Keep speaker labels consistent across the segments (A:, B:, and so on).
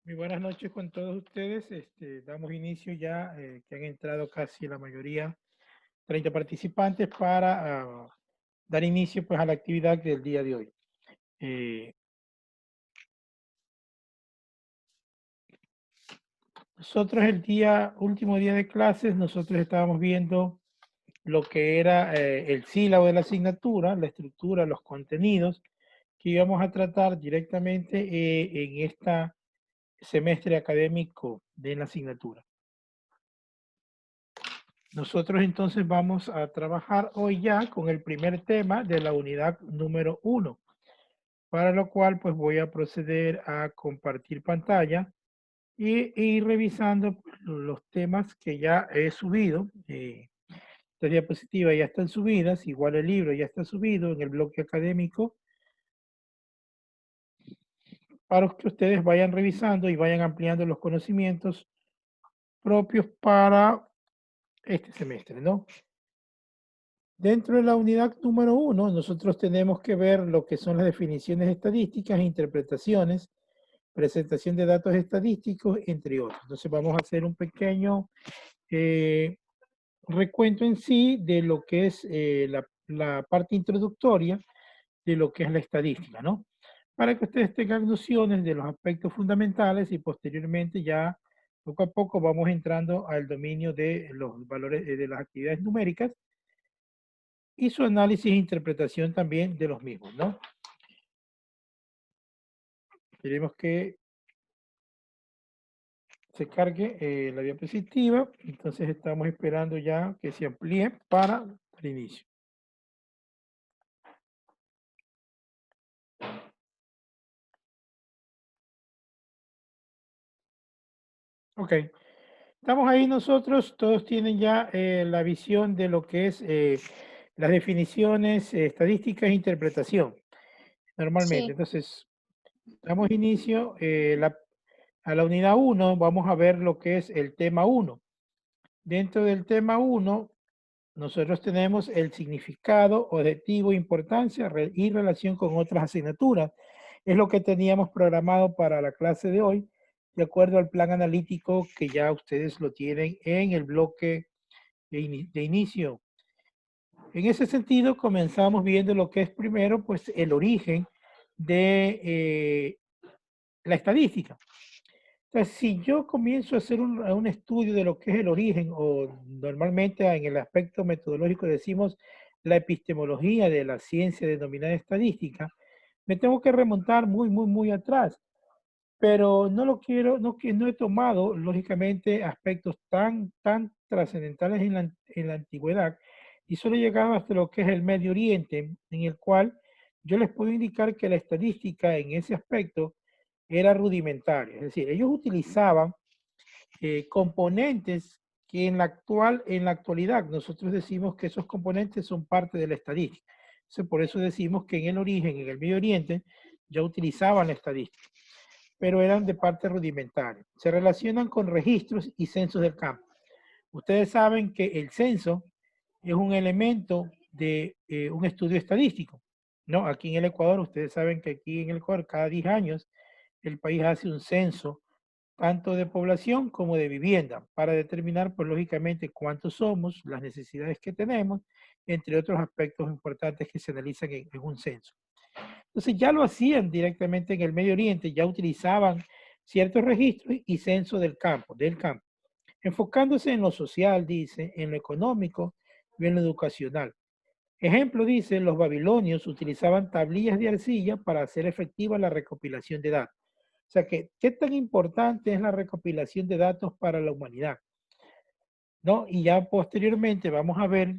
A: Muy buenas noches con todos ustedes. Damos inicio ya, que han entrado casi la mayoría, 30 participantes, para dar inicio pues, a la actividad del día de hoy. Eh, Nosotros último día de clases, nosotros estábamos viendo lo que era el sílabo de la asignatura, la estructura, los contenidos que íbamos a tratar directamente en este semestre académico de la asignatura. Nosotros entonces vamos a trabajar hoy ya con el primer tema de la unidad número 1, para lo cual pues voy a proceder a compartir pantalla y ir revisando los temas que ya he subido. Estas diapositivas ya están subidas, igual el libro ya está subido en el bloque académico, para que ustedes vayan revisando y vayan ampliando los conocimientos propios para este semestre, ¿no? Dentro de la unidad número 1, nosotros tenemos que ver lo que son las definiciones estadísticas, interpretaciones, presentación de datos estadísticos, entre otros. Entonces vamos a hacer un pequeño recuento en sí de lo que es la parte introductoria de lo que es la estadística, ¿no? Para que ustedes tengan nociones de los aspectos fundamentales y posteriormente ya poco a poco vamos entrando al dominio de los valores de las actividades numéricas y su análisis e interpretación también de los mismos, ¿no? Queremos que se cargue la diapositiva, entonces estamos esperando ya que se amplíe para el inicio. Ok, estamos ahí nosotros, todos tienen ya la visión de lo que es las definiciones estadísticas e interpretación, normalmente.
B: Sí,
A: Entonces, damos inicio a la unidad 1, vamos a ver lo que es el tema 1. Dentro del tema 1, nosotros tenemos el significado, objetivo, importancia y relación con otras asignaturas. Es lo que teníamos programado para la clase de hoy, de acuerdo al plan analítico que ya ustedes lo tienen en el bloque de inicio. En ese sentido, comenzamos viendo lo que es primero, pues el origen de la estadística. Entonces, si yo comienzo a hacer un estudio de lo que es el origen, o normalmente en el aspecto metodológico decimos la epistemología de la ciencia denominada estadística, me tengo que remontar muy atrás. Pero no lo quiero, no he tomado, lógicamente, aspectos tan trascendentales en la antigüedad y solo he llegado hasta lo que es el Medio Oriente, en el cual yo les puedo indicar que la estadística en ese aspecto era rudimentaria. Es decir, ellos utilizaban componentes que en la actualidad nosotros decimos que esos componentes son parte de la estadística. Entonces, por eso decimos que en el origen, en el Medio Oriente, ya utilizaban la estadística, pero eran de parte rudimentaria. Se relacionan con registros y censos del campo. Ustedes saben que el censo es un elemento de un estudio estadístico, ¿no? Aquí en el Ecuador, ustedes saben que aquí en el Ecuador, cada 10 años, el país hace un censo, tanto de población como de vivienda, para determinar, pues lógicamente, cuántos somos, las necesidades que tenemos, entre otros aspectos importantes que se analizan en un censo. Entonces ya lo hacían directamente en el Medio Oriente, ya utilizaban ciertos registros y censo del campo, enfocándose en lo social, dice, en lo económico y en lo educacional. Ejemplo, dice, los babilonios utilizaban tablillas de arcilla para hacer efectiva la recopilación de datos. O sea que, ¿qué tan importante es la recopilación de datos para la humanidad? ¿No? Y ya posteriormente vamos a ver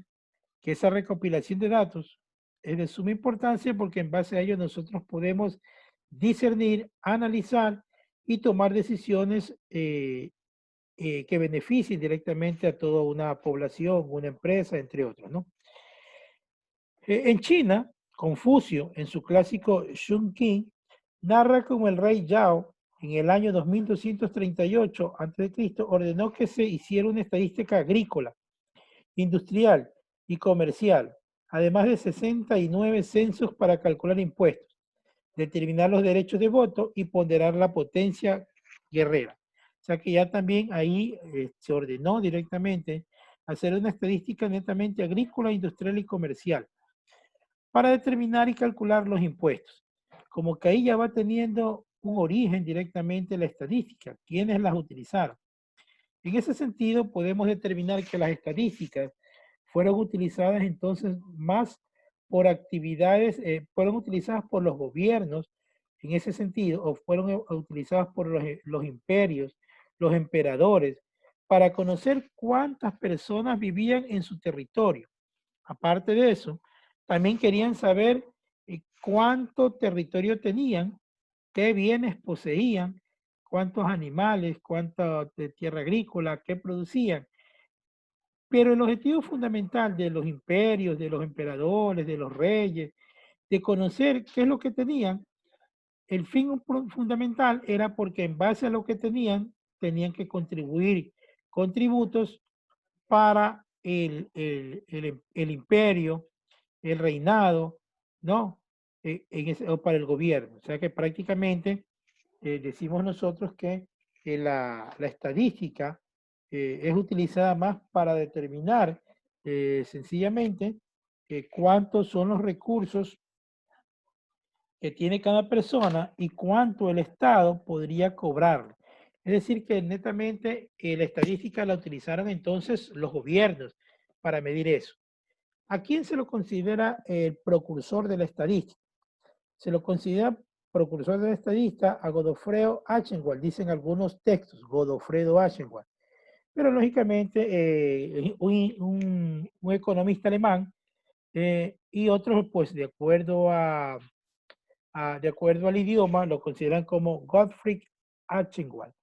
A: que esa recopilación de datos es de suma importancia porque en base a ello nosotros podemos discernir, analizar y tomar decisiones que beneficien directamente a toda una población, una empresa, entre otros, ¿no? En China, Confucio, en su clásico Shun Qing, narra como el rey Yao, en el año 2238 a.C., ordenó que se hiciera una estadística agrícola, industrial y comercial, además de 69 censos para calcular impuestos, determinar los derechos de voto y ponderar la potencia guerrera. O sea que ya también ahí se ordenó directamente hacer una estadística netamente agrícola, industrial y comercial para determinar y calcular los impuestos. Como que ahí ya va teniendo un origen directamente la estadística, quiénes las utilizaron. En ese sentido, podemos determinar que las estadísticas fueron utilizadas entonces más por actividades, fueron utilizadas por los gobiernos en ese sentido, o fueron utilizadas por los imperios, los emperadores, para conocer cuántas personas vivían en su territorio. Aparte de eso, también querían saber cuánto territorio tenían, qué bienes poseían, cuántos animales, cuánta tierra agrícola, qué producían. Pero el objetivo fundamental de los imperios, de los emperadores, de los reyes, de conocer qué es lo que tenían, el fin fundamental era porque en base a lo que tenían que contribuir con tributos para el imperio, el reinado, ¿no? O para el gobierno. O sea que prácticamente decimos nosotros que la estadística es utilizada más para determinar sencillamente cuántos son los recursos que tiene cada persona y cuánto el Estado podría cobrarlo. Es decir, que netamente la estadística la utilizaron entonces los gobiernos para medir eso. ¿A quién se lo considera el precursor de la estadística? Se lo considera precursor de la estadística a Godofredo Aschenwald, dicen algunos textos, Godofredo Aschenwald. Pero lógicamente un economista alemán y otros, pues de acuerdo al idioma, lo consideran como Gottfried Aschenwald.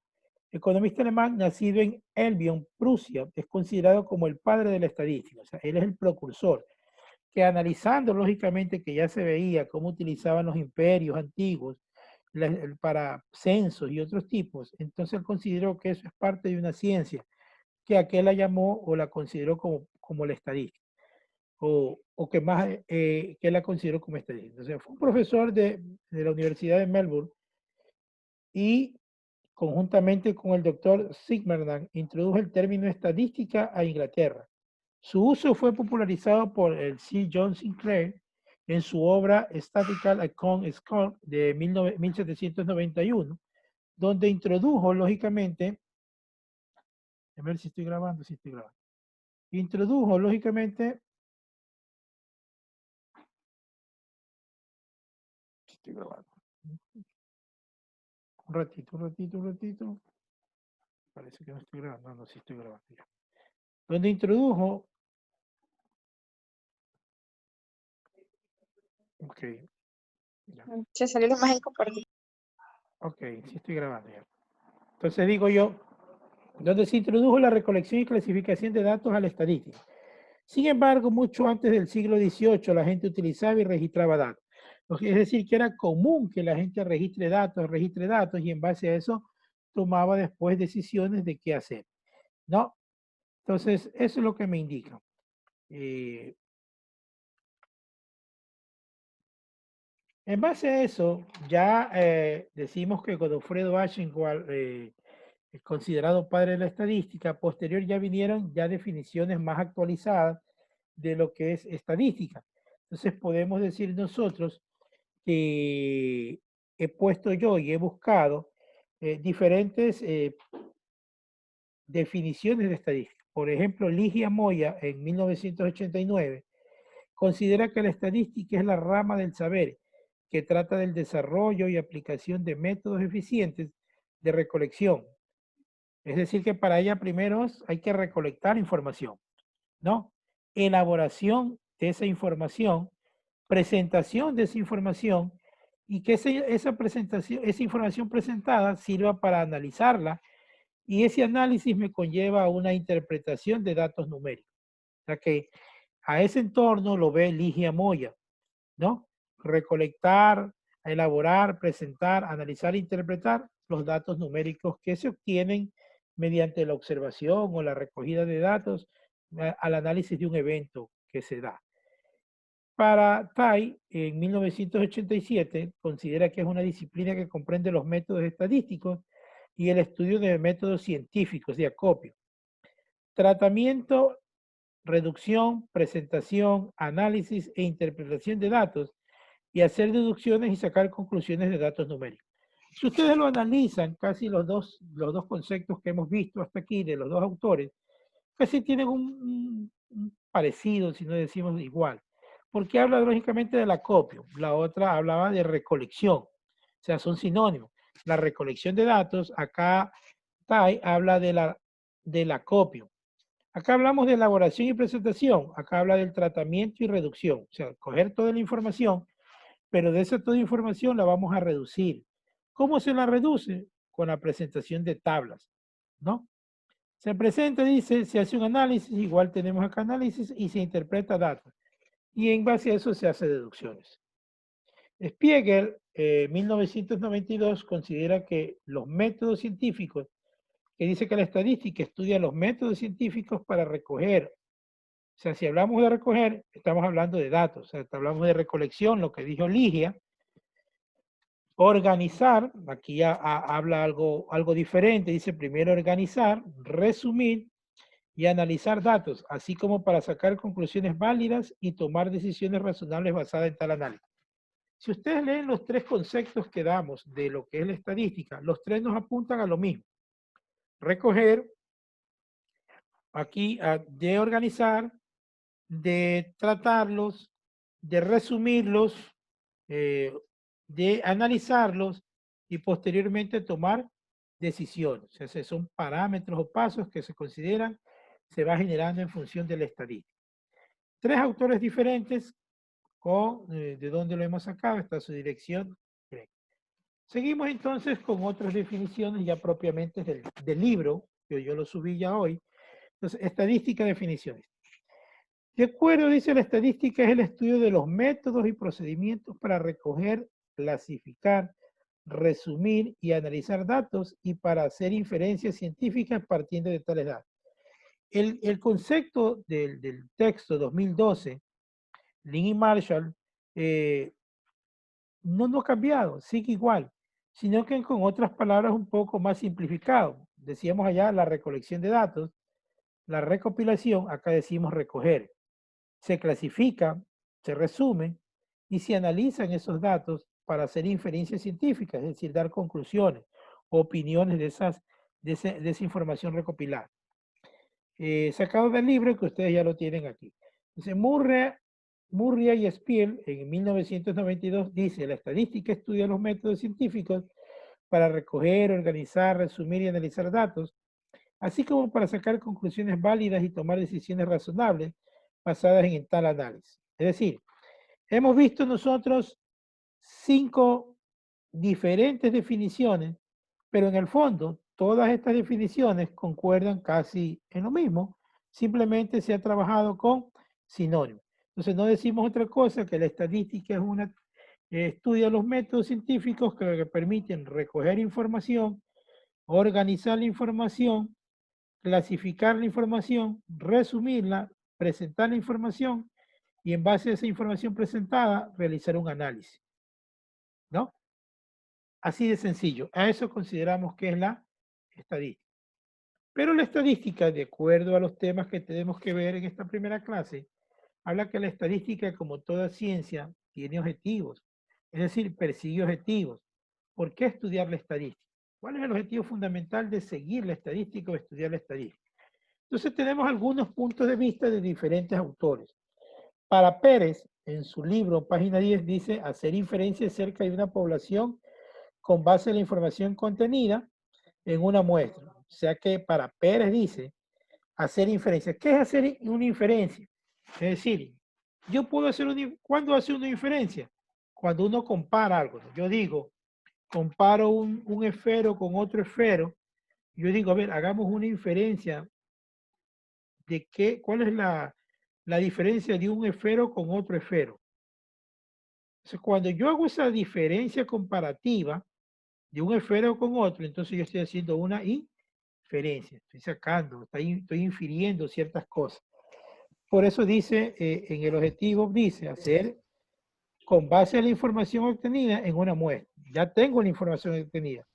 A: Economista alemán nacido en Elbion, Prusia, es considerado como el padre de la estadística, o sea, él es el precursor, que analizando lógicamente que ya se veía cómo utilizaban los imperios antiguos para censos y otros tipos, entonces él consideró que eso es parte de una ciencia, que aquel la llamó o la consideró como la estadística, o que más que la consideró como estadística. Entonces fue un profesor de la Universidad de Melbourne y conjuntamente con el doctor Zimmermann, introdujo el término estadística a Inglaterra. Su uso fue popularizado por el Sir John Sinclair en su obra Statistical Account Score de 1791, donde introdujo, lógicamente, a ver si estoy grabando, introdujo, lógicamente, estoy grabando, un ratito, parece que no estoy grabando, no, sí estoy grabando ya. Donde introdujo, ok, ya.
B: Se salió la imagen compartida.
A: Ok, sí estoy grabando ya. Entonces digo yo, donde se introdujo la recolección y clasificación de datos a la estadística. Sin embargo, mucho antes del siglo XVIII la gente utilizaba y registraba datos. Es decir, que era común que la gente registre datos y en base a eso tomaba después decisiones de qué hacer. ¿No? Entonces, eso es lo que me indica. En base a eso, ya decimos que Godofredo Aschenwald es considerado padre de la estadística. Posterior ya vinieron ya definiciones más actualizadas de lo que es estadística. Entonces podemos decir nosotros que he puesto yo y he buscado diferentes definiciones de estadística. Por ejemplo, Ligia Moya en 1989 considera que la estadística es la rama del saber que trata del desarrollo y aplicación de métodos eficientes de recolección. Es decir, que para ella primero hay que recolectar información, ¿no? Elaboración de esa información, presentación de esa información y que esa presentación, esa información presentada sirva para analizarla y ese análisis me conlleva a una interpretación de datos numéricos. O sea que a ese entorno lo ve Ligia Moya, ¿no? Recolectar, elaborar, presentar, analizar e interpretar los datos numéricos que se obtienen mediante la observación o la recogida de datos al análisis de un evento que se da. Para Tai, en 1987, considera que es una disciplina que comprende los métodos estadísticos y el estudio de métodos científicos de acopio. Tratamiento, reducción, presentación, análisis e interpretación de datos y hacer deducciones y sacar conclusiones de datos numéricos. Si ustedes lo analizan, casi los dos conceptos que hemos visto hasta aquí de los dos autores, casi tienen un parecido, si no decimos igual, porque habla lógicamente del acopio, la otra hablaba de recolección, o sea, son sinónimos. La recolección de datos, acá Tai habla del acopio. Acá hablamos de elaboración y presentación, acá habla del tratamiento y reducción, o sea, coger toda la información, pero de esa toda información la vamos a reducir. ¿Cómo se la reduce? Con la presentación de tablas, ¿no? Se presenta, dice, se hace un análisis, igual tenemos acá análisis, y se interpreta datos. Y en base a eso se hace deducciones. Spiegel, 1992, considera que los métodos científicos, que dice que la estadística estudia los métodos científicos para recoger. O sea, si hablamos de recoger, estamos hablando de datos. O sea, hablamos de recolección, lo que dijo Ligia. Organizar, aquí ya habla algo diferente, dice primero organizar, resumir y analizar datos, así como para sacar conclusiones válidas y tomar decisiones razonables basadas en tal análisis. Si ustedes leen los tres conceptos que damos de lo que es la estadística, los tres nos apuntan a lo mismo. Recoger, aquí de organizar, de tratarlos, de resumirlos, de analizarlos y posteriormente tomar decisiones. O sea, son parámetros o pasos que se consideran, se va generando en función de la estadística. Tres autores diferentes, de dónde lo hemos sacado, está su dirección. Seguimos entonces con otras definiciones ya propiamente del libro, que yo lo subí ya hoy. Entonces, estadística, definiciones. De acuerdo, dice, la estadística es el estudio de los métodos y procedimientos para recoger, clasificar, resumir y analizar datos y para hacer inferencias científicas partiendo de tales datos. El concepto del texto 2012, Lin y Marshall, no ha cambiado, sigue igual, sino que con otras palabras un poco más simplificado. Decíamos allá la recolección de datos, la recopilación, acá decimos recoger. Se clasifica, se resume y se analizan esos datos para hacer inferencias científicas, es decir, dar conclusiones, opiniones de esa información recopilada. Sacado del libro que ustedes ya lo tienen aquí. Entonces, Murray y Spiel en 1992 dice, la estadística estudia los métodos científicos para recoger, organizar, resumir y analizar datos, así como para sacar conclusiones válidas y tomar decisiones razonables basadas en tal análisis. Es decir, hemos visto nosotros 5 diferentes definiciones, pero en el fondo todas estas definiciones concuerdan casi en lo mismo, simplemente se ha trabajado con sinónimos. Entonces no decimos otra cosa que la estadística es una estudia los métodos científicos que permiten recoger información, organizar la información, clasificar la información, resumirla, presentar la información y en base a esa información presentada realizar un análisis, ¿no? Así de sencillo. A eso consideramos que es la estadística. Pero la estadística, de acuerdo a los temas que tenemos que ver en esta primera clase, habla que la estadística, como toda ciencia, tiene objetivos. Es decir, persigue objetivos. ¿Por qué estudiar la estadística? ¿Cuál es el objetivo fundamental de seguir la estadística o estudiar la estadística? Entonces tenemos algunos puntos de vista de diferentes autores. Para Pérez, en su libro, página 10, dice hacer inferencias acerca de una población con base en la información contenida en una muestra. O sea que para Pérez dice hacer inferencias. ¿Qué es hacer una inferencia? Es decir, yo puedo hacer ¿cuándo hace una inferencia? Cuando uno compara algo. Yo digo, comparo un esfero con otro esfero. Yo digo, a ver, hagamos una inferencia de cuál es la diferencia de un esfero con otro esfero. Entonces, cuando yo hago esa diferencia comparativa de un esfero con otro, entonces yo estoy haciendo una inferencia, estoy sacando, estoy infiriendo ciertas cosas. Por eso dice, en el objetivo dice, hacer con base a la información obtenida en una muestra. Ya tengo la información obtenida.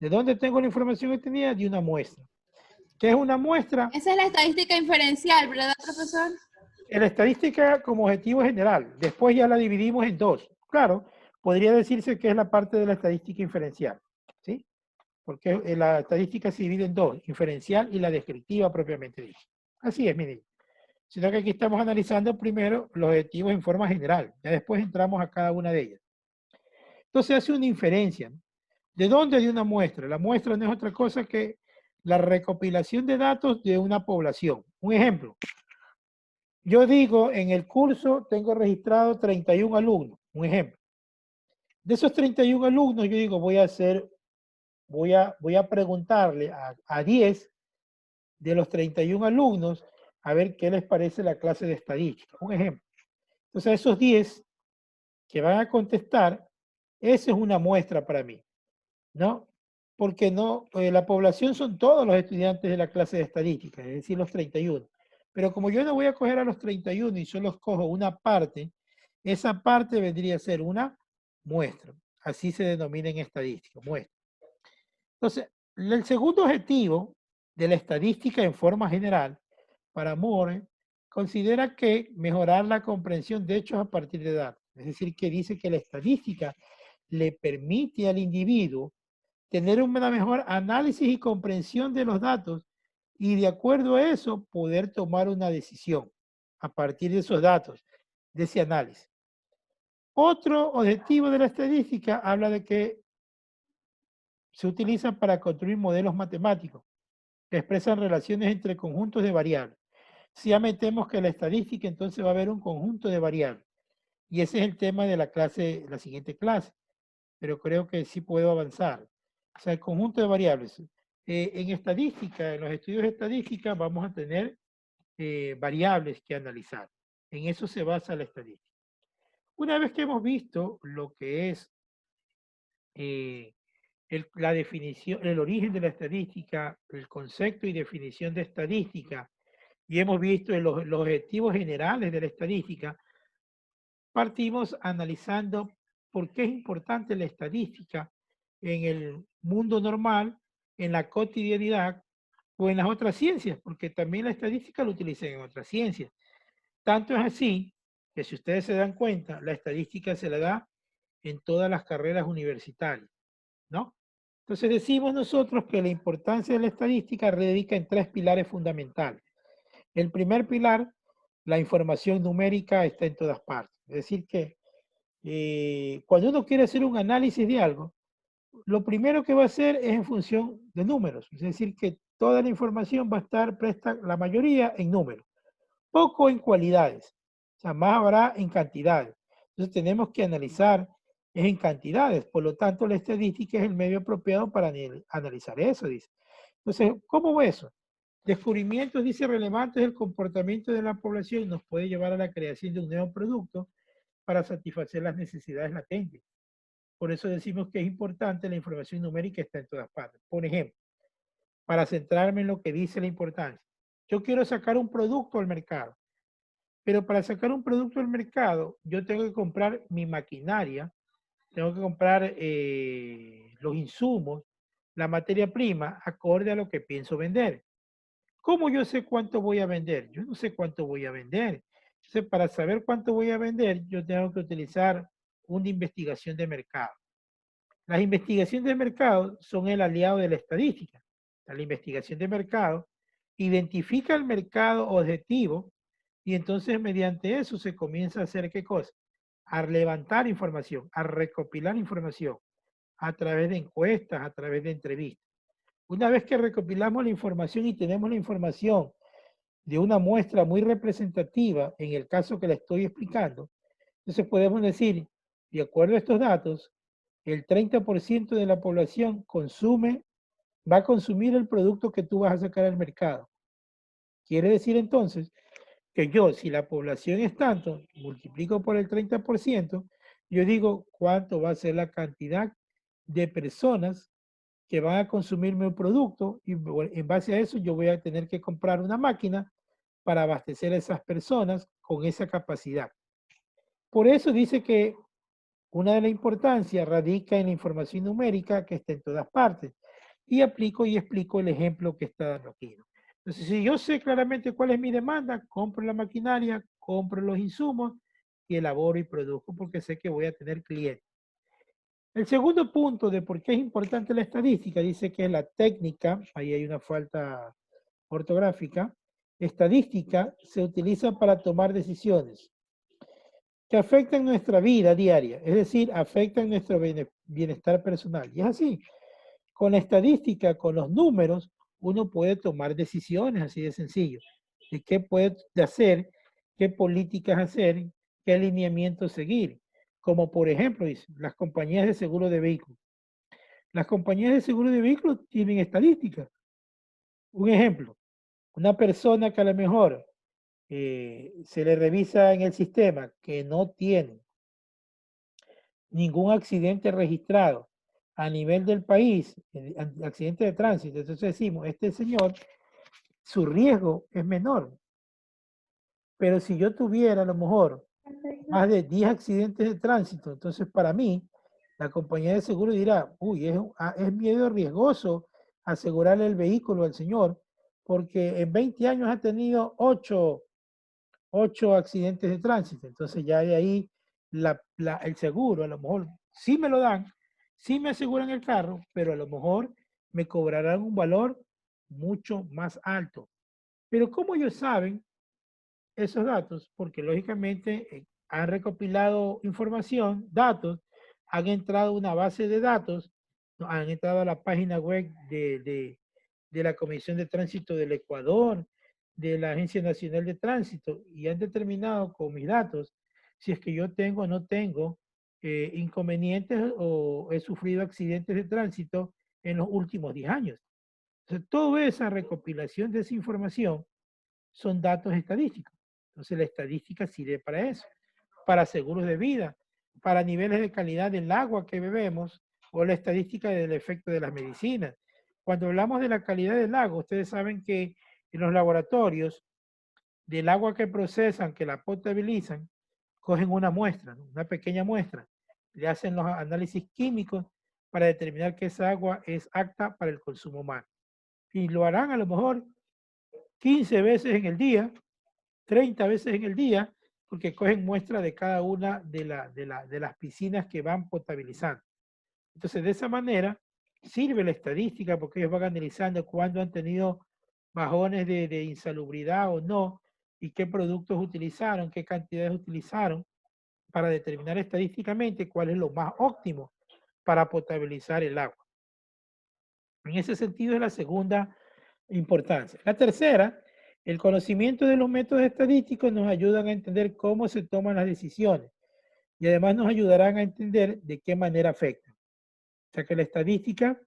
A: ¿De dónde tengo la información obtenida? De una muestra. ¿Qué es una muestra?
B: Esa es la estadística inferencial, ¿verdad, profesor?
A: La estadística como objetivo general. Después ya la dividimos en dos. Claro, podría decirse que es la parte de la estadística inferencial, ¿sí? Porque la estadística se divide en dos, inferencial y la descriptiva propiamente dicha. Así es, mi niño. Sino que aquí estamos analizando primero los objetivos en forma general. Ya después entramos a cada una de ellas. Entonces hace una inferencia, ¿no? ¿De dónde? De una muestra. La muestra no es otra cosa que la recopilación de datos de una población. Un ejemplo, yo digo, en el curso tengo registrado 31 alumnos, un ejemplo. De esos 31 alumnos, yo digo, voy a preguntarle a 10 de los 31 alumnos a ver qué les parece la clase de estadística, un ejemplo. Entonces, esos 10 que van a contestar, esa es una muestra para mí, ¿no? Porque no, la población son todos los estudiantes de la clase de estadística, es decir, los 31. Pero como yo no voy a coger a los 31 y solo cojo una parte, esa parte vendría a ser una muestra. Así se denomina en estadística, muestra. Entonces, el segundo objetivo de la estadística en forma general para Moore considera que mejorar la comprensión de hechos a partir de datos. Es decir, que dice que la estadística le permite al individuo tener una mejor análisis y comprensión de los datos y de acuerdo a eso poder tomar una decisión a partir de esos datos, de ese análisis. Otro objetivo de la estadística habla de que se utiliza para construir modelos matemáticos que expresan relaciones entre conjuntos de variables. Si ya metemos que la estadística, entonces va a haber un conjunto de variables. Y ese es el tema de la clase, la siguiente clase. Pero creo que sí puedo avanzar. O sea, el conjunto de variables. En estadística, en los estudios de estadística, vamos a tener variables que analizar. En eso se basa la estadística. Una vez que hemos visto lo que es la definición, el origen de la estadística, el concepto y definición de estadística, y hemos visto los objetivos generales de la estadística, partimos analizando por qué es importante la estadística en el mundo normal, en la cotidianidad o en las otras ciencias, porque también la estadística la utilizan en otras ciencias. Tanto es así que si ustedes se dan cuenta, la estadística se la da en todas las carreras universitarias, ¿no? Entonces decimos nosotros que la importancia de la estadística radica en tres pilares fundamentales. El primer pilar, la información numérica está en todas partes. Es decir que cuando uno quiere hacer un análisis de algo, lo primero que va a hacer es en función de números. Es decir que toda la información va a estar presta, la mayoría en números, poco en cualidades, o sea, más habrá en cantidades. Entonces tenemos que analizar es en cantidades, por lo tanto la estadística es el medio apropiado para analizar eso, dice. Entonces, ¿cómo va eso? Descubrimientos, dice, relevantes del comportamiento de la población nos puede llevar a la creación de un nuevo producto para satisfacer las necesidades latentes. Por eso decimos que es importante la información numérica está en todas partes. Por ejemplo, para centrarme en lo que dice la importancia. Yo quiero sacar un producto al mercado, pero para sacar un producto al mercado, yo tengo que comprar mi maquinaria, tengo que comprar los insumos, la materia prima, acorde a lo que pienso vender. ¿Cómo yo sé cuánto voy a vender? Yo no sé cuánto voy a vender. Entonces, para saber cuánto voy a vender, yo tengo que utilizar una investigación de mercado. Las investigaciones de mercado son el aliado de la estadística. La investigación de mercado identifica el mercado objetivo y entonces mediante eso se comienza a hacer ¿qué cosa? A levantar información, a recopilar información a través de encuestas, a través de entrevistas. Una vez que recopilamos la información y tenemos la información de una muestra muy representativa, en el caso que le estoy explicando, entonces podemos decir, de acuerdo a estos datos, el 30% de la población va a consumir el producto que tú vas a sacar al mercado. Quiere decir entonces que yo, si la población es tanto, multiplico por el 30%, yo digo cuánto va a ser la cantidad de personas que van a consumirme un producto y en base a eso yo voy a tener que comprar una máquina para abastecer a esas personas con esa capacidad. Por eso dice que una de las importancias radica en la información numérica que está en todas partes. y aplico y explico el ejemplo que está dando aquí, ¿no? Entonces, si yo sé claramente cuál es mi demanda, compro la maquinaria, compro los insumos y elaboro y produzco porque sé que voy a tener clientes. El segundo punto de por qué es importante la estadística, dice que la técnica, ahí hay una falta ortográfica, estadística se utiliza para tomar decisiones que afectan nuestra vida diaria, es decir, afectan nuestro bienestar personal. Y es así, con la estadística, con los números, uno puede tomar decisiones, así de sencillo, de qué puede hacer, qué políticas hacer, qué alineamientos seguir. Como por ejemplo, dice, las compañías de seguro de vehículos. Las compañías de seguro de vehículos tienen estadísticas. Un ejemplo, una persona que a lo mejor se le revisa en el sistema que no tiene ningún accidente registrado a nivel del país, accidente de tránsito, entonces decimos, este señor, su riesgo es menor. Pero si yo tuviera a lo mejor más de 10 accidentes de tránsito, entonces para mí, la compañía de seguro dirá, uy, es miedo riesgoso asegurarle el vehículo al señor, porque en 20 años ha tenido 8 accidentes de tránsito. Entonces ya de ahí el seguro, a lo mejor sí me lo dan, sí me aseguran el carro, pero a lo mejor me cobrarán un valor mucho más alto. Pero ¿cómo ellos saben esos datos? Porque lógicamente han recopilado información, datos, han entrado a una base de datos, han entrado a la página web de la Comisión de Tránsito del Ecuador, de la Agencia Nacional de Tránsito, y han determinado con mis datos si es que yo tengo o no tengo inconvenientes o he sufrido accidentes de tránsito en los últimos 10 años. Entonces, toda esa recopilación de esa información son datos estadísticos. Entonces, la estadística sirve para eso, para seguros de vida, para niveles de calidad del agua que bebemos o la estadística del efecto de las medicinas. Cuando hablamos de la calidad del agua, ustedes saben que en los laboratorios, del agua que procesan, que la potabilizan, cogen una muestra, ¿no? Una pequeña muestra, le hacen los análisis químicos para determinar que esa agua es apta para el consumo humano. Y lo harán a lo mejor 15 veces en el día, 30 veces en el día, porque cogen muestra de cada una de las piscinas que van potabilizando. Entonces, de esa manera, sirve la estadística porque ellos van analizando cuándo han tenido bajones de insalubridad o no, y qué productos utilizaron, qué cantidades utilizaron, para determinar estadísticamente cuál es lo más óptimo para potabilizar el agua. En ese sentido es la segunda importancia. La tercera, el conocimiento de los métodos estadísticos nos ayudan a entender cómo se toman las decisiones y además nos ayudarán a entender de qué manera afectan. O sea que la estadística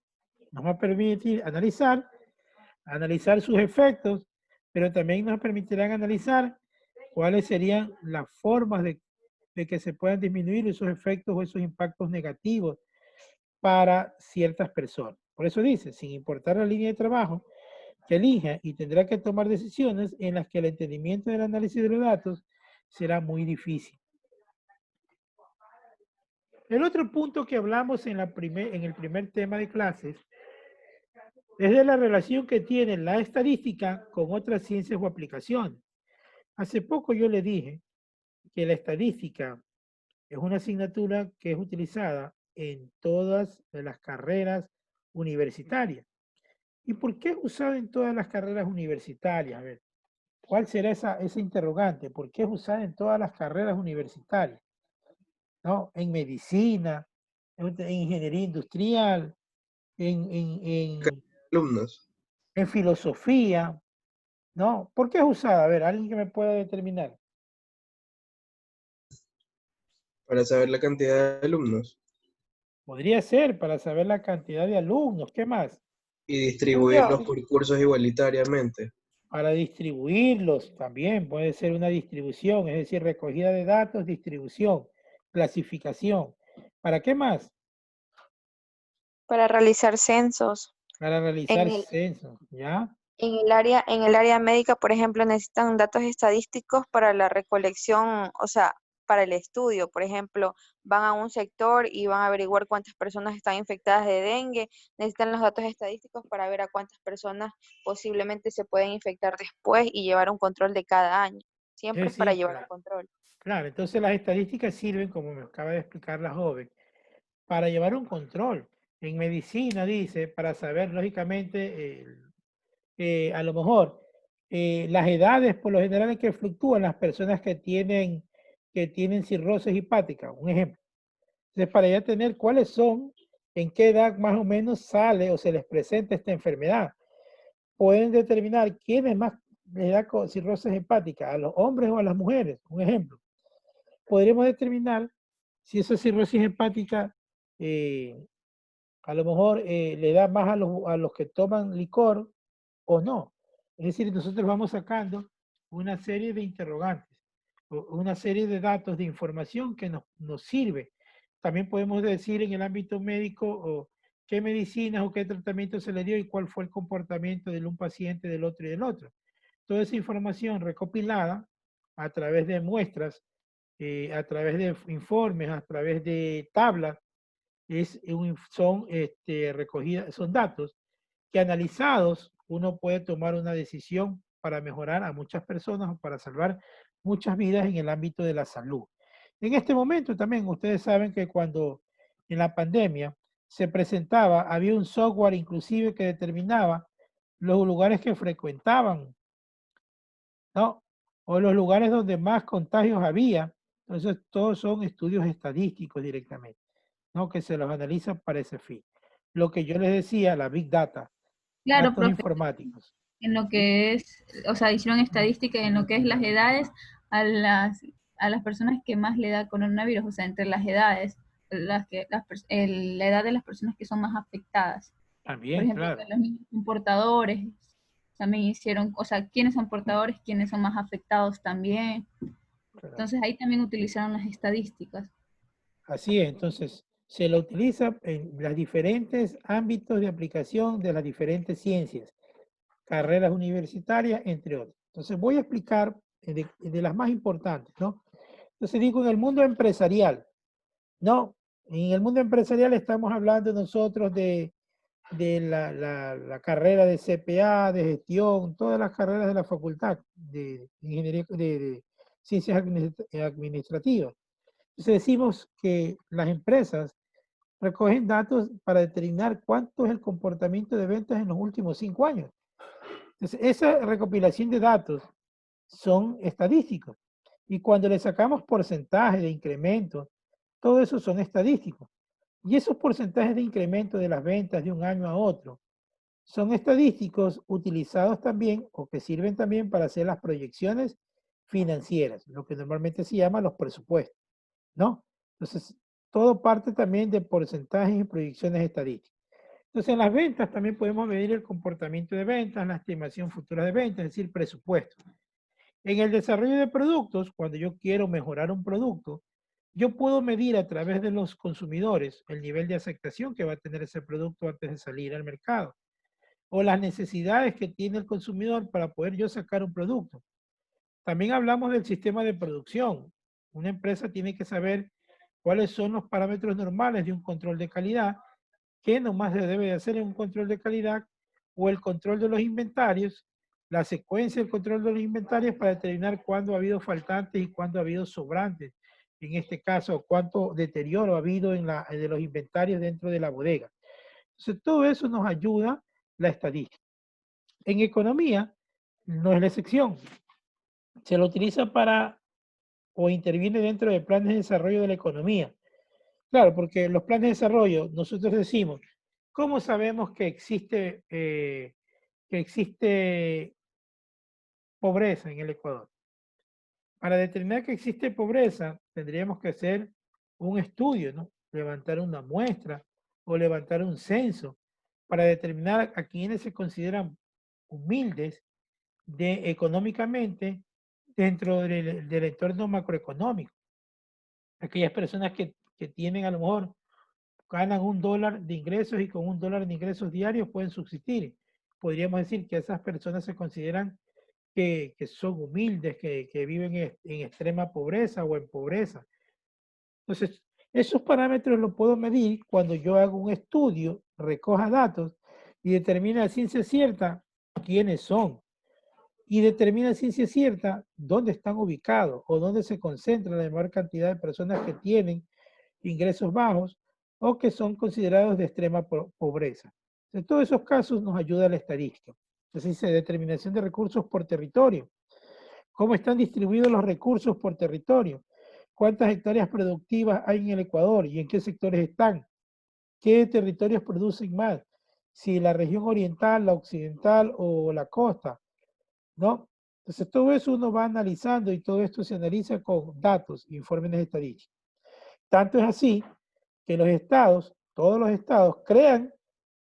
A: nos va a permitir analizar sus efectos, pero también nos permitirán analizar cuáles serían las formas de que se puedan disminuir esos efectos o esos impactos negativos para ciertas personas. Por eso dice, sin importar la línea de trabajo que elija, y tendrá que tomar decisiones en las que el entendimiento del análisis de los datos será muy difícil. El otro punto que hablamos en el primer tema de clases es de la relación que tiene la estadística con otras ciencias o aplicaciones. Hace poco yo le dije que la estadística es una asignatura que es utilizada en todas las carreras universitarias. ¿Y por qué es usada en todas las carreras universitarias? A ver, ¿cuál será esa interrogante? ¿Por qué es usada en todas las carreras universitarias? ¿No? En medicina, en ingeniería industrial, en
C: Alumnos,
A: en filosofía, ¿no? ¿Por qué es usada? A ver, alguien que me pueda determinar.
C: para saber la cantidad de alumnos
A: Podría ser para saber la cantidad de alumnos. ¿Qué más?
C: y distribuirlos por cursos igualitariamente.
A: Para distribuirlos también puede ser una distribución, es decir, recogida de datos, distribución, clasificación. ¿Para qué más?
D: Para realizar censos.
A: Para
D: En
A: realizar
D: el,
A: censos, ¿ya?
D: en el área médica, por ejemplo, necesitan datos estadísticos para la recolección, o sea, para el estudio. Por ejemplo, van a un sector y van a averiguar cuántas personas están infectadas de dengue, necesitan los datos estadísticos para ver a cuántas personas posiblemente se pueden infectar después y llevar un control de cada año.
A: Es
D: Siempre es para
A: decir,
D: llevar un control.
A: claro, entonces las estadísticas sirven, como me acaba de explicar la joven, para llevar un control. En medicina dice, para saber lógicamente, a lo mejor, las edades por lo general en que fluctúan las personas que tienen cirrosis hepática, un ejemplo. Entonces, para ya tener cuáles son, en qué edad más o menos sale o se les presenta esta enfermedad, pueden determinar quiénes más les da cirrosis hepática, a los hombres o a las mujeres, un ejemplo. Podríamos determinar si esa cirrosis hepática a lo mejor le da más a los que toman licor o no. Es decir, nosotros vamos sacando una serie de interrogantes, una serie de datos, de información que nos sirve. También podemos decir en el ámbito médico qué medicinas o qué tratamiento se le dio y cuál fue el comportamiento de un paciente, del otro y del otro. Toda esa información recopilada a través de muestras, a través de informes, a través de tablas, son recogidas, son datos que analizados uno puede tomar una decisión para mejorar a muchas personas o para salvar muchas vidas en el ámbito de la salud. En este momento también ustedes saben que cuando en la pandemia se presentaba, había un software inclusive que determinaba los lugares que frecuentaban, ¿no? O los lugares donde más contagios había. Entonces, todos son estudios estadísticos directamente, ¿no? Que se los analizan para ese fin. Lo que yo les decía, la Big Data,
B: Claro,
A: datos
B: profe,
A: informáticos.
B: en lo
A: ¿Sí?
B: que es, o sea, hicieron estadística en lo que es las edades a las, a las personas que más le da coronavirus, o sea, entre las edades, la edad de las personas que son más afectadas. Por
A: También,
B: ejemplo,
A: claro.
B: los niños son portadores, también hicieron, o sea, quiénes son portadores, quiénes son más afectados también.
A: Claro.
B: Entonces ahí también utilizaron las estadísticas.
A: Así es, entonces se lo utiliza en los diferentes ámbitos de aplicación de las diferentes ciencias, carreras universitarias, entre otros. Entonces voy a explicar de las más importantes, ¿no? Entonces digo, en el mundo empresarial, ¿no? En el mundo empresarial estamos hablando nosotros de la carrera de CPA, de gestión, todas las carreras de la facultad de ingeniería, de ciencias administrativas. Entonces decimos que las empresas recogen datos para determinar cuánto es el comportamiento de ventas en los últimos 5 años. Entonces, esa recopilación de datos son estadísticos. Y cuando le sacamos porcentajes de incremento, todo eso son estadísticos. Y esos porcentajes de incremento de las ventas de un año a otro son estadísticos utilizados también o que sirven también para hacer las proyecciones financieras, lo que normalmente se llama los presupuestos, ¿no? Entonces, todo parte también de porcentajes y proyecciones estadísticas. Entonces, en las ventas también podemos medir el comportamiento de ventas, la estimación futura de ventas, es decir, presupuesto. En el desarrollo de productos, cuando yo quiero mejorar un producto, yo puedo medir a través de los consumidores el nivel de aceptación que va a tener ese producto antes de salir al mercado o las necesidades que tiene el consumidor para poder yo sacar un producto. También hablamos del sistema de producción. Una empresa tiene que saber cuáles son los parámetros normales de un control de calidad, qué nomás se debe de hacer en un control de calidad o el control de los inventarios, la secuencia del control de los inventarios para determinar cuándo ha habido faltantes y cuándo ha habido sobrantes. En este caso, cuánto deterioro ha habido de los inventarios dentro de la bodega. Entonces, todo eso nos ayuda la estadística. En economía, no es la excepción. Se lo utiliza para o interviene dentro de planes de desarrollo de la economía. Claro, porque los planes de desarrollo, nosotros decimos, ¿cómo sabemos que existe pobreza en el Ecuador? Para determinar que existe pobreza, tendríamos que hacer un estudio, ¿no? Levantar una muestra o levantar un censo para determinar a quienes se consideran humildes económicamente dentro del entorno macroeconómico. Aquellas personas que tienen a lo mejor ganan $1 de ingresos y con $1 de ingresos diarios pueden subsistir. Podríamos decir que esas personas se consideran que son humildes, que viven en extrema pobreza o en pobreza. Entonces, esos parámetros los puedo medir cuando yo hago un estudio, recoja datos y determina a ciencia cierta quiénes son. Y determina a ciencia cierta dónde están ubicados o dónde se concentra la mayor cantidad de personas que tienen ingresos bajos o que son considerados de extrema pobreza. En todos esos casos nos ayuda la estadística. Entonces dice determinación de recursos por territorio. ¿Cómo están distribuidos los recursos por territorio? ¿Cuántas hectáreas productivas hay en el Ecuador y en qué sectores están? ¿Qué territorios producen más? Si la región oriental, la occidental o la costa, ¿no? Entonces todo eso uno va analizando y todo esto se analiza con datos, informes estadísticos. Tanto es así que los estados, todos los estados, crean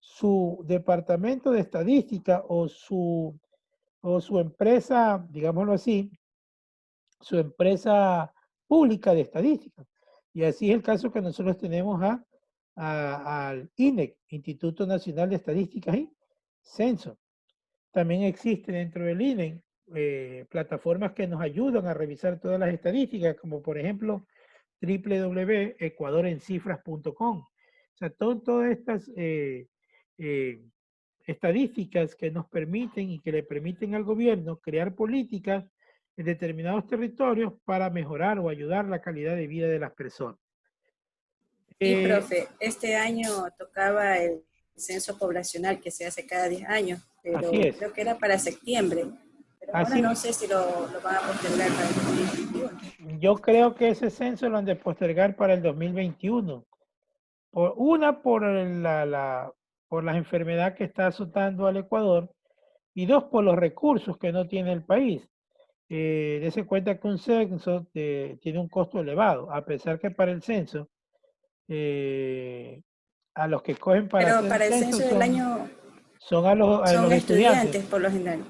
A: su departamento de estadística o su empresa, digámoslo así, su empresa pública de estadística. Y así es el caso que nosotros tenemos al INEC, Instituto Nacional de Estadísticas y Censo. También existe dentro del INEC plataformas que nos ayudan a revisar todas las estadísticas, como por ejemplo www.ecuadorencifras.com. O sea, todas estas estadísticas que nos permiten y que le permiten al gobierno crear políticas en determinados territorios para mejorar o ayudar la calidad de vida de las personas.
E: Sí, profe, este año tocaba el censo poblacional que se hace cada 10 años, pero creo que era para septiembre. Pero ahora no sé si lo van a postergar para el 2021.
A: Yo creo que ese censo lo han de postergar para el 2021. Por las enfermedades que está azotando al Ecuador y dos, por los recursos que no tiene el país. Dese cuenta que un censo tiene un costo elevado, a pesar que para el censo, a los que cogen para
E: pero para el censo del año
A: son a los estudiantes
E: por lo general.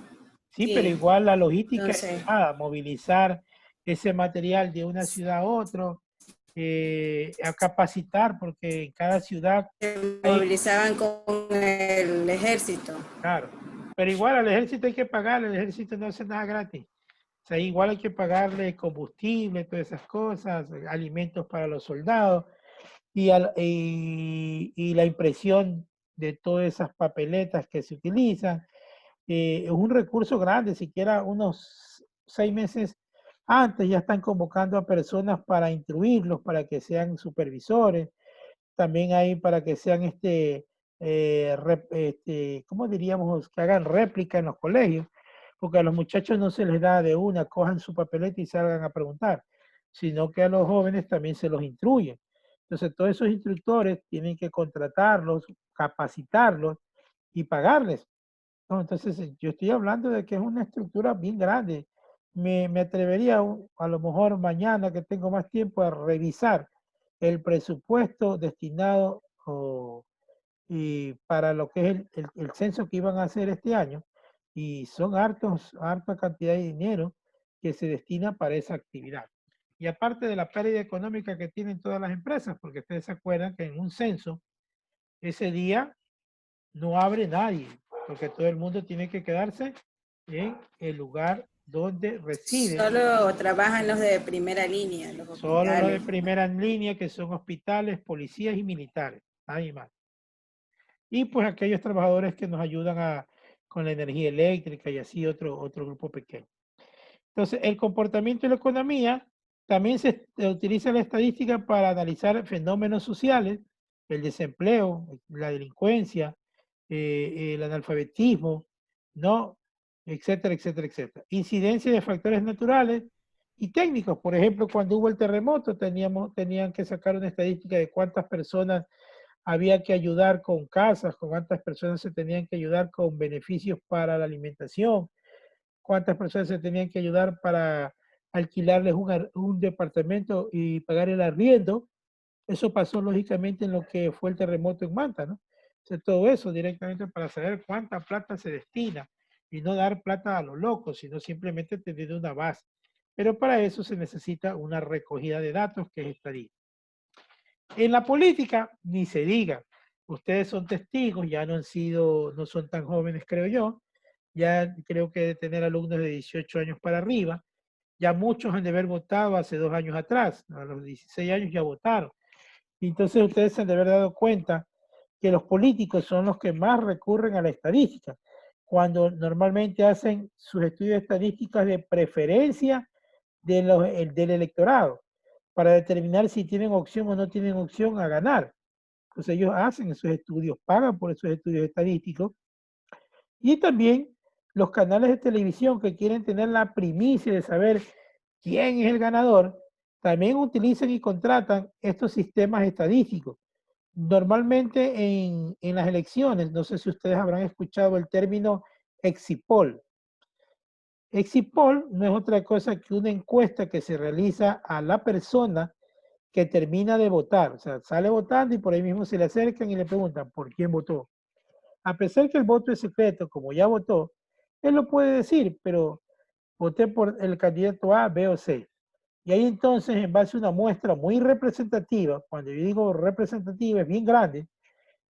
A: Sí, pero igual la logística es movilizar ese material de una ciudad a otra, a capacitar, porque en cada ciudad...
E: Movilizaban con el ejército.
A: Claro, pero igual al ejército hay que pagarle, el ejército no hace nada gratis. O sea, igual hay que pagarle combustible, todas esas cosas, alimentos para los soldados y la impresión de todas esas papeletas que se utilizan. Es un recurso grande, siquiera unos 6 meses antes ya están convocando a personas para instruirlos, para que sean supervisores, también hay para que sean ¿cómo diríamos? Que hagan réplica en los colegios, porque a los muchachos no se les da de una, cojan su papeleta y salgan a preguntar, sino que a los jóvenes también se los instruyen. Entonces todos esos instructores tienen que contratarlos, capacitarlos y pagarles. No, entonces yo estoy hablando de que es una estructura bien grande. Me atrevería a lo mejor mañana que tengo más tiempo a revisar el presupuesto destinado y para lo que es el censo que iban a hacer este año, y son harta cantidad de dinero que se destina para esa actividad. Y aparte de la pérdida económica que tienen todas las empresas, porque ustedes se acuerdan que en un censo, ese día no abre nadie, porque todo el mundo tiene que quedarse en el lugar donde reside.
E: Solo trabajan los de primera línea, los hospitales.
A: Solo los de primera línea, que son hospitales, policías y militares, nadie más. Y pues aquellos trabajadores que nos ayudan con la energía eléctrica y así otro grupo pequeño. Entonces, el comportamiento y la economía, también se utiliza la estadística para analizar fenómenos sociales, el desempleo, la delincuencia, el analfabetismo, ¿no? Etcétera, etcétera, etcétera. Incidencia de factores naturales y técnicos. Por ejemplo, cuando hubo el terremoto, tenían que sacar una estadística de cuántas personas había que ayudar con casas, con cuántas personas se tenían que ayudar con beneficios para la alimentación, cuántas personas se tenían que ayudar para alquilarles un departamento y pagar el arriendo. Eso pasó lógicamente en lo que fue el terremoto en Manta, ¿no? O sea, todo eso directamente para saber cuánta plata se destina y no dar plata a lo loco, sino simplemente tener una base. Pero para eso se necesita una recogida de datos que es estadística. En la política, ni se diga. Ustedes son testigos, ya no son tan jóvenes, creo yo, ya creo que de tener alumnos de 18 años para arriba. Ya muchos han de haber votado hace 2 años atrás, a los 16 años ya votaron. Entonces ustedes se han de haber dado cuenta que los políticos son los que más recurren a la estadística, cuando normalmente hacen sus estudios estadísticos de preferencia del electorado, para determinar si tienen opción o no tienen opción a ganar. Entonces ellos hacen esos estudios, pagan por esos estudios estadísticos. Y también los canales de televisión que quieren tener la primicia de saber quién es el ganador, también utilizan y contratan estos sistemas estadísticos. Normalmente en las elecciones, no sé si ustedes habrán escuchado el término exit poll. Exit poll no es otra cosa que una encuesta que se realiza a la persona que termina de votar. O sea, sale votando y por ahí mismo se le acercan y le preguntan por quién votó. A pesar que el voto es secreto, como ya votó, él lo puede decir, pero voté por el candidato A, B o C. Y ahí entonces, en base a una muestra muy representativa, cuando yo digo representativa es bien grande,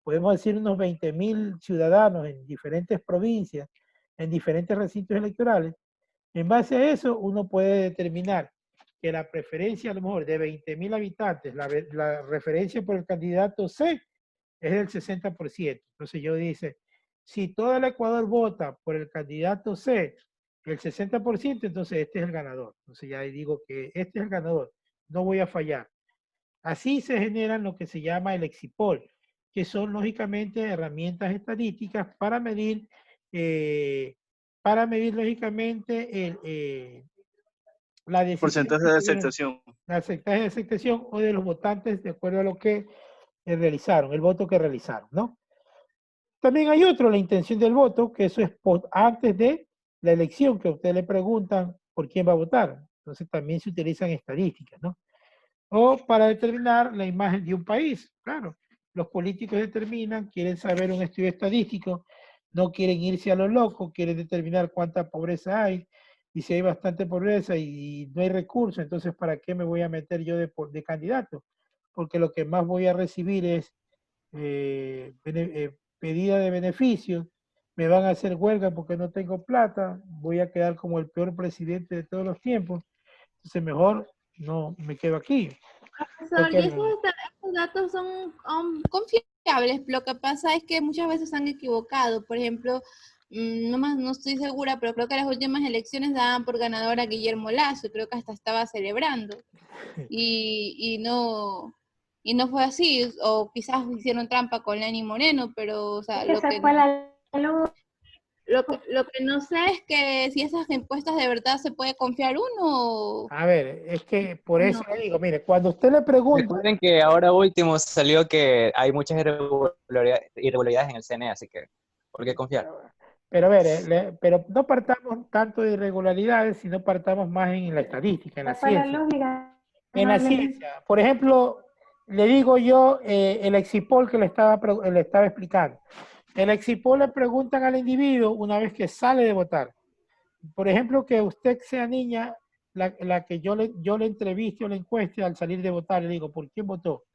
A: podemos decir unos 20.000 ciudadanos en diferentes provincias, en diferentes recintos electorales, en base a eso uno puede determinar que la preferencia a lo mejor de 20.000 habitantes, la referencia por el candidato C es del 60%. Entonces yo dice, si todo el Ecuador vota por el candidato C, el 60%, entonces este es el ganador. Entonces ya digo que este es el ganador, no voy a fallar. Así se generan lo que se llama el exit poll, que son lógicamente herramientas estadísticas para medir lógicamente la decisión.
F: Porcentaje de aceptación.
A: La porcentaje de aceptación o de los votantes de acuerdo a lo que realizaron, el voto que realizaron, ¿no? También hay otro, la intención del voto, que eso es antes de la elección, que a ustedes le preguntan por quién va a votar. Entonces también se utilizan estadísticas, ¿no? O para determinar la imagen de un país. Claro, los políticos determinan, quieren saber un estudio estadístico, no quieren irse a lo loco, quieren determinar cuánta pobreza hay, y si hay bastante pobreza y no hay recursos, entonces ¿para qué me voy a meter yo de candidato? Porque lo que más voy a recibir es pedida de beneficios, me van a hacer huelga porque no tengo plata, voy a quedar como el peor presidente de todos los tiempos, entonces mejor no me quedo aquí.
G: Profesor, y esos datos son confiables. Lo que pasa es que muchas veces han equivocado. Por ejemplo, no estoy segura, pero creo que las últimas elecciones daban por ganador a Guillermo Lasso. Creo que hasta estaba celebrando. Y no fue así. O quizás hicieron trampa con Lenny Moreno, pero, o sea, lo que no sé es que si esas encuestas de verdad se puede confiar uno.
A: A ver, es que por eso le digo, mire, cuando usted le pregunta...
H: Recuerden que ahora último salió que hay muchas irregularidades en el CNE, así que, ¿por qué confiar?
A: Pero a ver, pero no partamos tanto de irregularidades, sino partamos más en la estadística, en la ciencia. En la ciencia, por ejemplo, le digo yo el exit poll que le estaba explicando. El exit poll le preguntan al individuo una vez que sale de votar. Por ejemplo, que usted sea niña, la que yo le entreviste o le encueste al salir de votar, le digo, ¿por quién votó?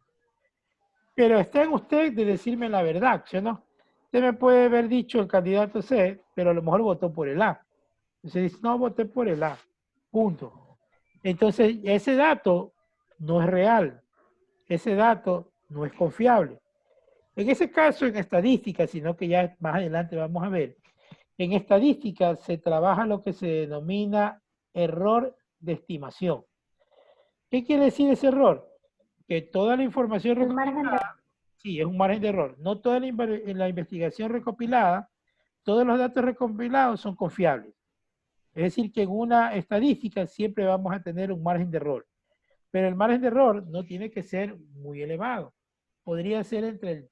A: Pero está en usted de decirme la verdad, ¿sí o no? Usted me puede haber dicho el candidato C, pero a lo mejor votó por el A. Entonces dice, no, voté por el A, punto. Entonces, ese dato no es real, ese dato no es confiable. En ese caso, en estadística, sino que ya más adelante vamos a ver, en estadística se trabaja lo que se denomina error de estimación. ¿Qué quiere decir ese error? Que toda la información recopilada, sí, es un margen de error. No toda la investigación recopilada, todos los datos recopilados son confiables. Es decir, que en una estadística siempre vamos a tener un margen de error. Pero el margen de error no tiene que ser muy elevado. Podría ser entre el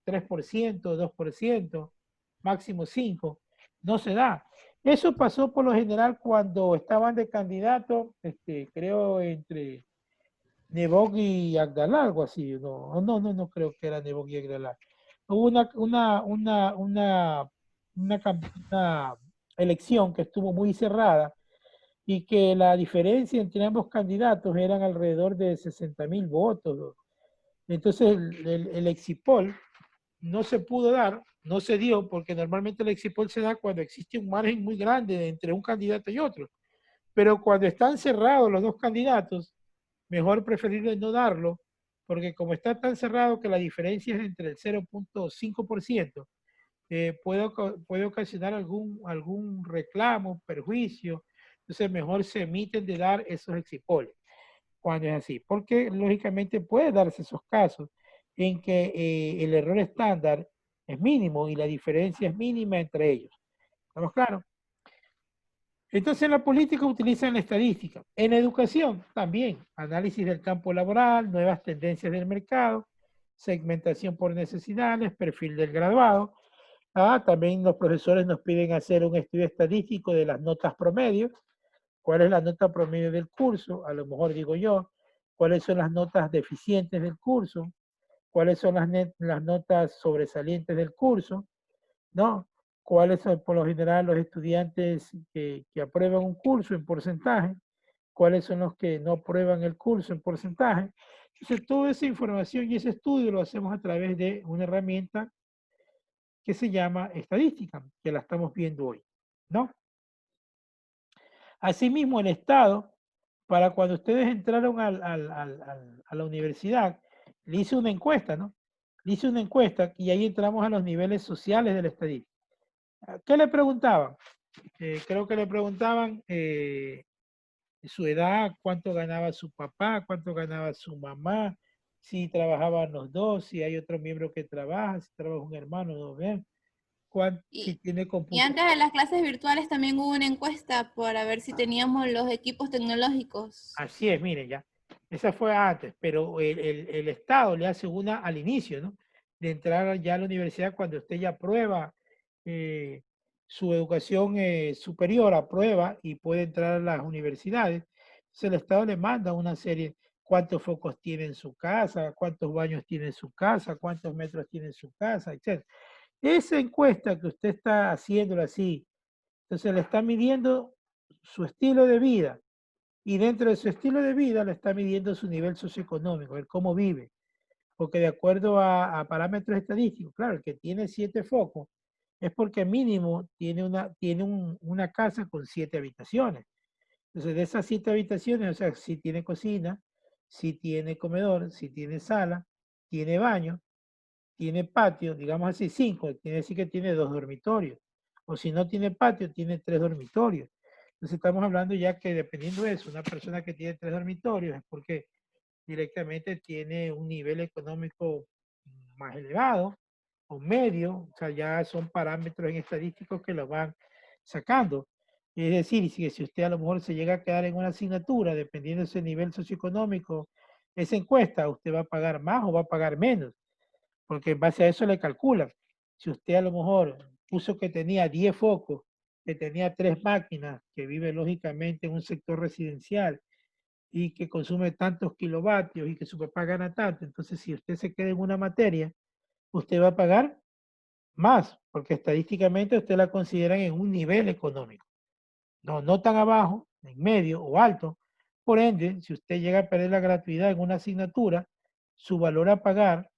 A: 3%, 2%, máximo 5%. No se da. Eso pasó por lo general cuando estaban de candidato, creo, entre Nebot y Agdalá, algo así. No creo que era Nebot y Agdalá. Hubo una elección que estuvo muy cerrada y que la diferencia entre ambos candidatos eran alrededor de 60.000 votos. Entonces el exit poll no se pudo dar, no se dio, porque normalmente el exit poll se da cuando existe un margen muy grande entre un candidato y otro. Pero cuando están cerrados los dos candidatos, mejor preferible no darlo, porque como está tan cerrado que la diferencia es entre el 0.5%, puede ocasionar algún reclamo, perjuicio. Entonces mejor se emiten de dar esos exit polls cuando es así, porque lógicamente puede darse esos casos en que el error estándar es mínimo y la diferencia es mínima entre ellos. ¿Estamos claros? Entonces en la política utilizan la estadística. En la educación también, análisis del campo laboral, nuevas tendencias del mercado, segmentación por necesidades, perfil del graduado. También los profesores nos piden hacer un estudio estadístico de las notas promedio. ¿Cuál es la nota promedio del curso? A lo mejor digo yo. ¿Cuáles son las notas deficientes del curso? ¿Cuáles son las notas sobresalientes del curso? ¿No? ¿Cuáles son por lo general los estudiantes que aprueban un curso en porcentaje? ¿Cuáles son los que no aprueban el curso en porcentaje? Entonces, toda esa información y ese estudio lo hacemos a través de una herramienta que se llama estadística, que la estamos viendo hoy, ¿no? Asimismo, el Estado, para cuando ustedes entraron a la universidad, le hice una encuesta, ¿no? Le hice una encuesta y ahí entramos a los niveles sociales de la estadística. ¿Qué le preguntaban? Creo que le preguntaban su edad, cuánto ganaba su papá, cuánto ganaba su mamá, si trabajaban los dos, si hay otro miembro que trabaja, si trabaja un hermano, dos veces. Si tiene
G: y antes de las clases virtuales también hubo una encuesta para ver si teníamos los equipos tecnológicos.
A: Así es, miren ya. Esa fue antes, pero el Estado le hace una al inicio, ¿no? De entrar ya a la universidad cuando usted ya aprueba su educación superior, aprueba y puede entrar a las universidades. Entonces el Estado le manda una serie, cuántos focos tiene en su casa, cuántos baños tiene en su casa, cuántos metros tiene en su casa, etc. Esa encuesta que usted está haciéndolo así, entonces le está midiendo su estilo de vida y dentro de su estilo de vida le está midiendo su nivel socioeconómico, el cómo vive, porque de acuerdo a parámetros estadísticos, claro, el que tiene 7 focos es porque mínimo tiene una casa con 7 habitaciones. Entonces de esas 7 habitaciones, o sea, si tiene cocina, si tiene comedor, si tiene sala, tiene baño, tiene patio, digamos así, 5, quiere decir que tiene 2 dormitorios. O si no tiene patio, tiene 3 dormitorios. Entonces estamos hablando ya que dependiendo de eso, una persona que tiene 3 dormitorios es porque directamente tiene un nivel económico más elevado o medio, o sea, ya son parámetros en estadísticos que lo van sacando. Es decir, si usted a lo mejor se llega a quedar en una asignatura, dependiendo de ese nivel socioeconómico, esa encuesta, usted va a pagar más o va a pagar menos porque en base a eso le calculan. Si usted a lo mejor puso que tenía 10 focos, que tenía 3 máquinas, que vive lógicamente en un sector residencial y que consume tantos kilovatios y que su papá gana tanto, entonces si usted se queda en una materia, usted va a pagar más, porque estadísticamente usted la consideran en un nivel económico. No tan abajo, en medio o alto. Por ende, si usted llega a perder la gratuidad en una asignatura, su valor a pagar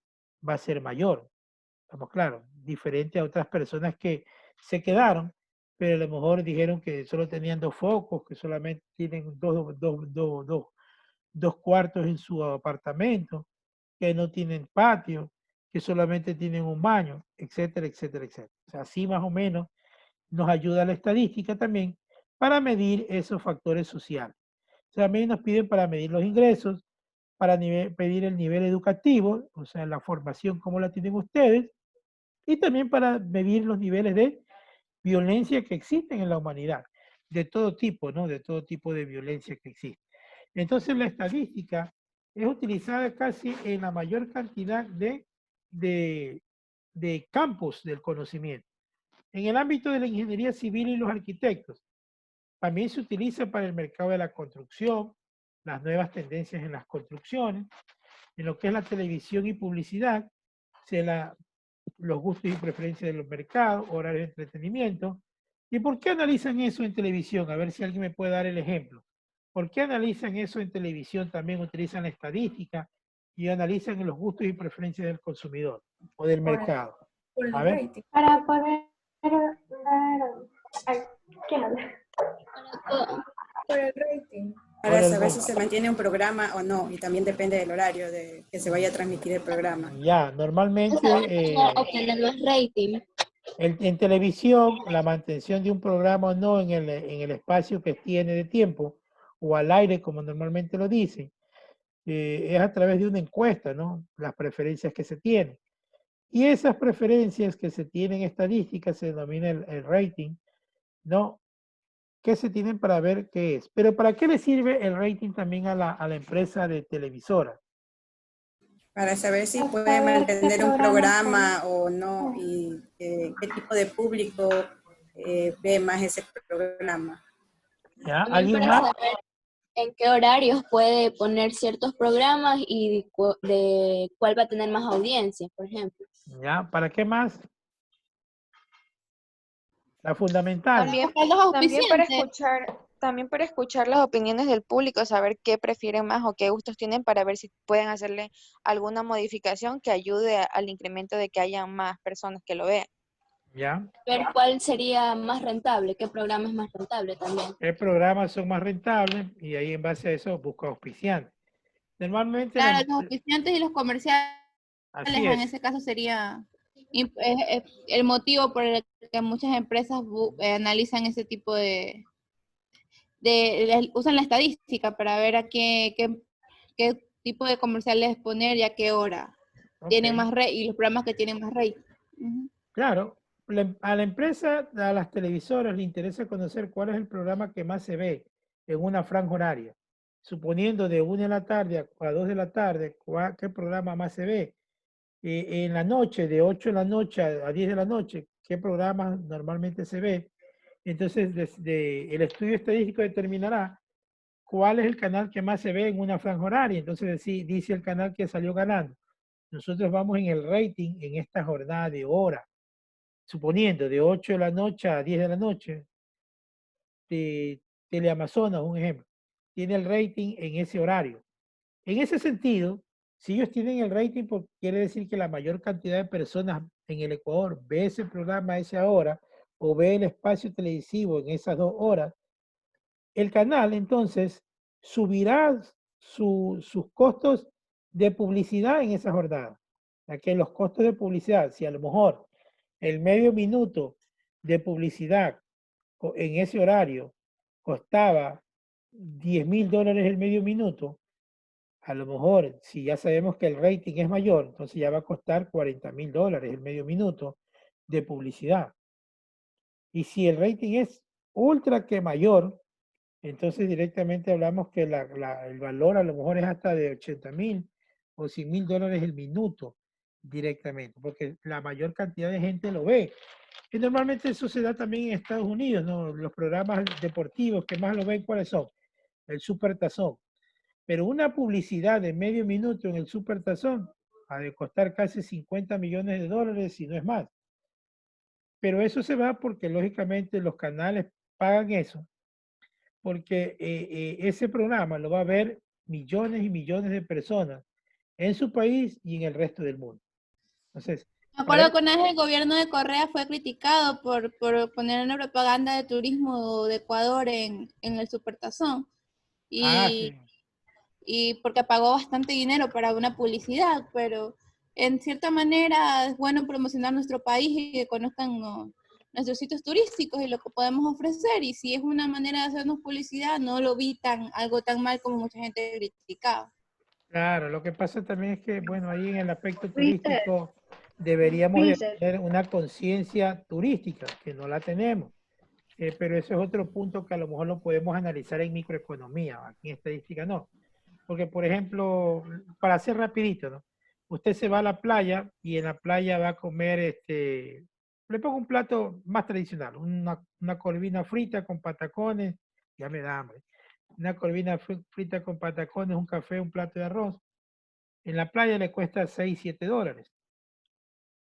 A: va a ser mayor. Estamos claros, diferente a otras personas que se quedaron, pero a lo mejor dijeron que solo tenían 2 focos, que solamente tienen dos cuartos en su apartamento, que no tienen patio, que solamente tienen un baño, etcétera, etcétera, etcétera. O sea, así más o menos nos ayuda la estadística también para medir esos factores sociales. También nos piden para medir los ingresos, para pedir el nivel educativo, o sea, la formación, cómo la tienen ustedes, y también para medir los niveles de violencia que existen en la humanidad, de todo tipo, ¿no? De todo tipo de violencia que existe. Entonces la estadística es utilizada casi en la mayor cantidad de campos del conocimiento. En el ámbito de la ingeniería civil y los arquitectos, también se utiliza para el mercado de la construcción, las nuevas tendencias en las construcciones, en lo que es la televisión y publicidad, los gustos y preferencias de los mercados, horarios de entretenimiento. ¿Y por qué analizan eso en televisión? A ver si alguien me puede dar el ejemplo. ¿Por qué analizan eso en televisión? También utilizan la estadística y analizan los gustos y preferencias del consumidor. o del mercado? A ver.
F: Para poder dar... Ay, ¿quién habla?
E: Por el rating. Para saber si se mantiene un programa o no, y también depende del horario de que se vaya a transmitir el programa.
A: Ya, normalmente
F: obtener los ratings.
A: en televisión, la mantención de un programa o no en el espacio que tiene de tiempo, o al aire, como normalmente lo dicen, es a través de una encuesta, ¿no? Las preferencias que se tienen. Y esas preferencias que se tienen estadísticas se denomina el rating, ¿no? Que se tienen para ver qué es. Pero ¿para qué le sirve el rating también a la empresa de televisora?
E: Para saber si puede mantener un programa o no y qué tipo de público ve más ese programa.
A: ¿Ya? ¿Alguien más?
F: Saber en qué horarios puede poner ciertos programas y de cuál va a tener más audiencia, por ejemplo.
A: ¿Ya? ¿Para qué más? La fundamental.
D: También para escuchar las opiniones del público, saber qué prefieren más o qué gustos tienen para ver si pueden hacerle alguna modificación que ayude al incremento de que haya más personas que lo vean.
A: ¿Ya?
F: Ver cuál sería más rentable, qué programa es más rentable también.
A: ¿Qué programas son más rentables? Y ahí en base a eso busca auspiciantes. Normalmente...
G: Claro, los auspiciantes y los comerciales en ese caso sería el motivo por el que muchas empresas analizan ese tipo usan la estadística para ver a qué tipo de comerciales poner y a qué hora tienen más y los programas que tienen más rate.
A: Claro, a la empresa, a las televisoras le interesa conocer cuál es el programa que más se ve en una franja horaria. Suponiendo de 1 de la tarde a 2 de la tarde, ¿qué programa más se ve? En la noche, de 8 de la noche a 10 de la noche, ¿qué programa normalmente se ve? Entonces, el estudio estadístico determinará cuál es el canal que más se ve en una franja horaria. Entonces, dice el canal que salió ganando. Nosotros vamos en el rating en esta jornada de hora. Suponiendo de 8 de la noche a 10 de la noche, de Teleamazonas, un ejemplo, tiene el rating en ese horario. En ese sentido, si ellos tienen el rating, pues quiere decir que la mayor cantidad de personas en el Ecuador ve ese programa a esa hora o ve el espacio televisivo en esas 2 horas, el canal entonces subirá sus costos de publicidad en esa jornada. Ya que los costos de publicidad, si a lo mejor el medio minuto de publicidad en ese horario costaba $10,000 el medio minuto, a lo mejor, si ya sabemos que el rating es mayor, entonces ya va a costar $40,000 el medio minuto de publicidad. Y si el rating es ultra que mayor, entonces directamente hablamos que el valor a lo mejor es hasta de $80,000 o $100,000 el minuto directamente, porque la mayor cantidad de gente lo ve. Y normalmente eso se da también en Estados Unidos, ¿no? Los programas deportivos que más lo ven, ¿cuáles son? El Supertazón. Pero una publicidad de medio minuto en el Supertazón ha de costar casi $50 millones, si no es más. Pero eso se va porque lógicamente los canales pagan eso, porque ese programa lo va a ver millones y millones de personas en su país y en el resto del mundo. Entonces,
G: me acuerdo que una vez el gobierno de Correa fue criticado por poner una propaganda de turismo de Ecuador en el Supertazón. Y porque pagó bastante dinero para una publicidad, pero en cierta manera es bueno promocionar nuestro país y que conozcan nuestros sitios turísticos y lo que podemos ofrecer. Y si es una manera de hacernos publicidad, no lo vi algo tan mal como mucha gente criticaba.
A: Claro, lo que pasa también es que, bueno, ahí en el aspecto turístico deberíamos de tener una conciencia turística, que no la tenemos. Pero eso es otro punto que a lo mejor lo podemos analizar en microeconomía, aquí en estadística no. Porque, por ejemplo, para hacer rapidito, ¿no? Usted se va a la playa y en la playa va a comer, le pongo un plato más tradicional, una corvina frita con patacones, ya me da hambre. Una corvina frita con patacones, un café, un plato de arroz. En la playa le cuesta $6, $7.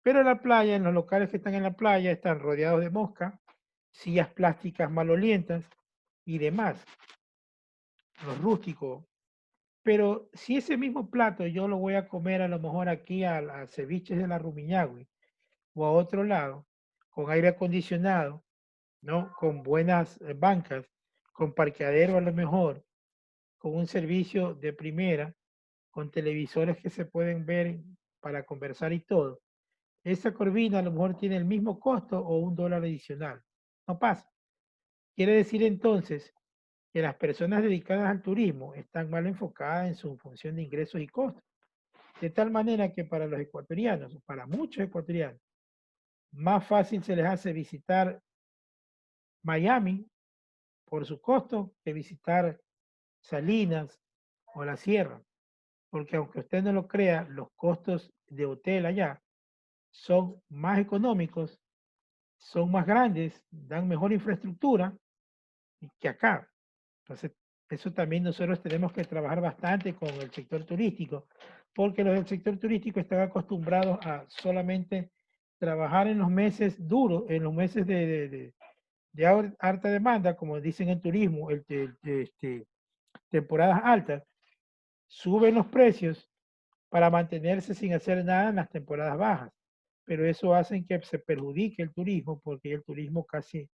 A: Pero en la playa, en los locales que están en la playa, están rodeados de mosca, sillas plásticas malolientas y demás. Los rústicos Pero si ese mismo plato yo lo voy a comer a lo mejor aquí a Ceviches de la Rumiñahui o a otro lado, con aire acondicionado, ¿no? Con buenas bancas, con parqueadero a lo mejor, con un servicio de primera, con televisores que se pueden ver para conversar y todo. Esa corvina a lo mejor tiene el mismo costo o $1 adicional. No pasa. Quiere decir entonces que las personas dedicadas al turismo están mal enfocadas en su función de ingresos y costos. De tal manera que para los ecuatorianos, para muchos ecuatorianos, más fácil se les hace visitar Miami por su costo que visitar Salinas o la Sierra. Porque aunque usted no lo crea, los costos de hotel allá son más económicos, son más grandes, dan mejor infraestructura que acá. Entonces, eso también nosotros tenemos que trabajar bastante con el sector turístico, porque los del sector turístico están acostumbrados a solamente trabajar en los meses duros, en los meses de alta demanda, como dicen en turismo, temporadas altas, suben los precios para mantenerse sin hacer nada en las temporadas bajas. Pero eso hace que se perjudique el turismo, porque el turismo casi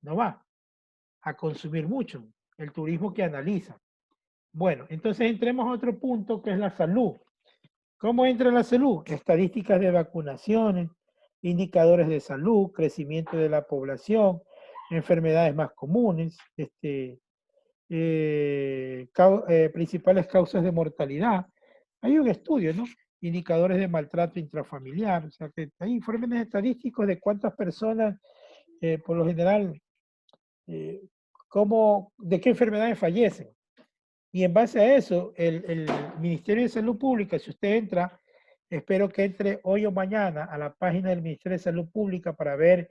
A: no va a consumir mucho, el turismo que analiza. Bueno, entonces entremos a otro punto que es la salud. ¿Cómo entra la salud? Estadísticas de vacunaciones, indicadores de salud, crecimiento de la población, enfermedades más comunes, principales causas de mortalidad. Hay un estudio, ¿no? Indicadores de maltrato intrafamiliar, o sea que hay informes estadísticos de cuántas personas, por lo general, de qué enfermedades fallecen. Y en base a eso, el Ministerio de Salud Pública, si usted entra, espero que entre hoy o mañana a la página del Ministerio de Salud Pública para ver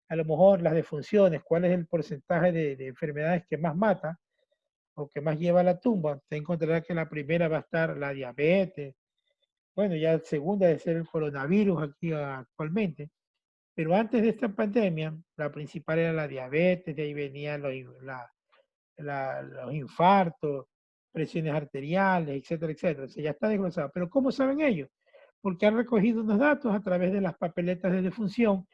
A: a lo mejor las defunciones, cuál es el porcentaje de enfermedades que más mata o que más lleva a la tumba. Usted encontrará que la primera va a estar la diabetes, bueno, ya la segunda debe ser el coronavirus aquí actualmente, pero antes de esta pandemia, la principal era la diabetes, de ahí venían los infartos, presiones arteriales, etcétera, etcétera. O sea, ya está desglosado. Pero ¿cómo saben ellos? Porque han recogido unos datos a través de las papeletas de defunción,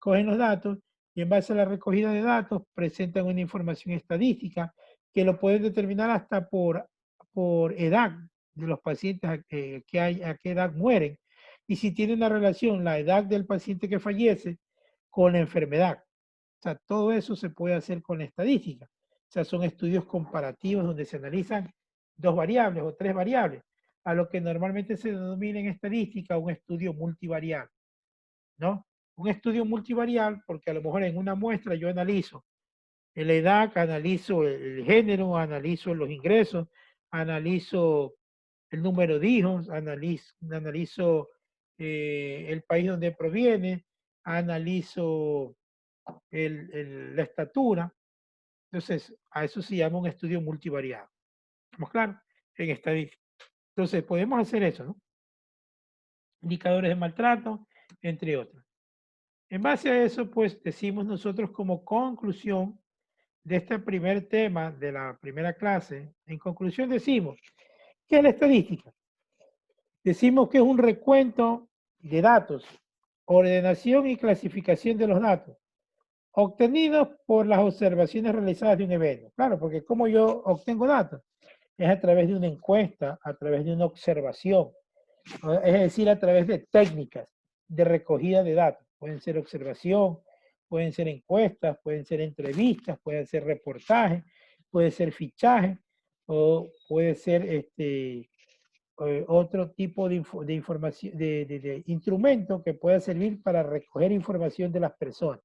A: cogen los datos y en base a la recogida de datos presentan una información estadística que lo pueden determinar hasta por edad de los pacientes a qué edad mueren y si tiene una relación la edad del paciente que fallece con la enfermedad. O sea, todo eso se puede hacer con la estadística. O sea, son estudios comparativos donde se analizan 2 variables o 3 variables, a lo que normalmente se denomina en estadística un estudio multivariable, ¿no? Un estudio multivariable porque a lo mejor en una muestra yo analizo la edad, analizo el género, analizo los ingresos, analizo el número de hijos, analizo el país donde proviene, analizo la estatura. Entonces, a eso se llama un estudio multivariado. ¿Estamos claros? En estadística. Entonces, podemos hacer eso, ¿no? Indicadores de maltrato, entre otros. En base a eso, pues, decimos nosotros como conclusión de este primer tema de la primera clase, en conclusión decimos, ¿qué es la estadística? Decimos que es un recuento de datos, ordenación y clasificación de los datos, obtenidos por las observaciones realizadas de un evento. Claro, porque ¿cómo yo obtengo datos? Es a través de una encuesta, a través de una observación, es decir, a través de técnicas de recogida de datos. Pueden ser observación, pueden ser encuestas, pueden ser entrevistas, pueden ser reportajes, puede ser fichaje o puede ser otro tipo de información, de instrumento que pueda servir para recoger información de las personas.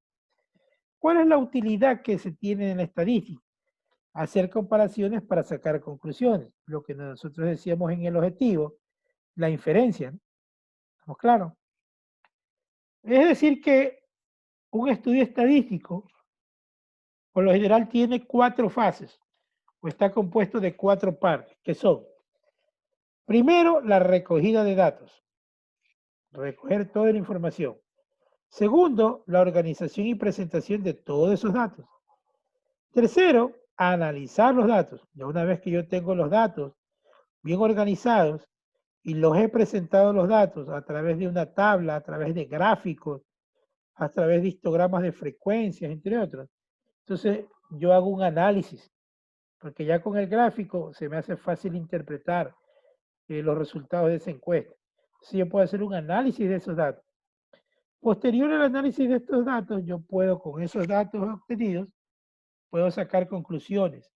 A: ¿Cuál es la utilidad que se tiene en la estadística? Hacer comparaciones para sacar conclusiones. Lo que nosotros decíamos en el objetivo, la inferencia, ¿no? ¿Estamos claros? Es decir que un estudio estadístico, por lo general, tiene 4 fases, o está compuesto de 4 partes, que son, primero, la recogida de datos, recoger toda la información. Segundo, la organización y presentación de todos esos datos. Tercero, analizar los datos. Ya una vez que yo tengo los datos, bien organizados, y los he presentado los datos a través de una tabla, a través de gráficos, a través de histogramas de frecuencias, entre otros. Entonces, yo hago un análisis, porque ya con el gráfico se me hace fácil interpretar los resultados de esa encuesta. Entonces, yo puedo hacer un análisis de esos datos. Posterior al análisis de estos datos, yo puedo, con esos datos obtenidos, puedo sacar conclusiones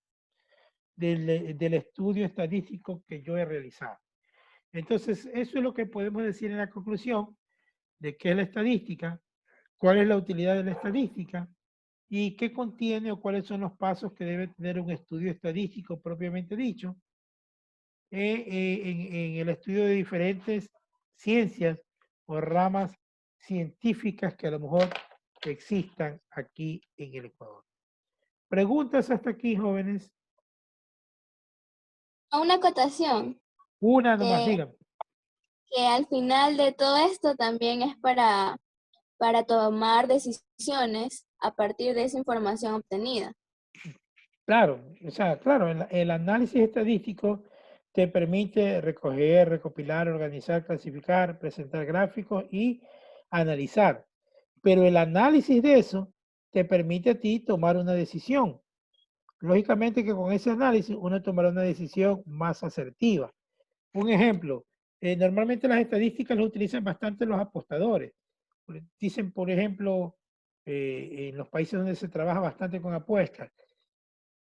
A: del estudio estadístico que yo he realizado. Entonces, eso es lo que podemos decir en la conclusión de qué es la estadística, cuál es la utilidad de la estadística y qué contiene o cuáles son los pasos que debe tener un estudio estadístico propiamente dicho en el estudio de diferentes ciencias o ramas científicas que a lo mejor existan aquí en el Ecuador. ¿Preguntas hasta aquí, jóvenes?
F: Una acotación.
A: Una nomás, dígame.
F: Que al final de todo esto también es para tomar decisiones a partir de esa información obtenida.
A: Claro, o sea, claro, el análisis estadístico te permite recoger, recopilar, organizar, clasificar, presentar gráficos y analizar. Pero el análisis de eso te permite a ti tomar una decisión. Lógicamente que con ese análisis uno tomará una decisión más asertiva. Un ejemplo, normalmente las estadísticas las utilizan bastante los apostadores. Dicen, por ejemplo, en los países donde se trabaja bastante con apuestas,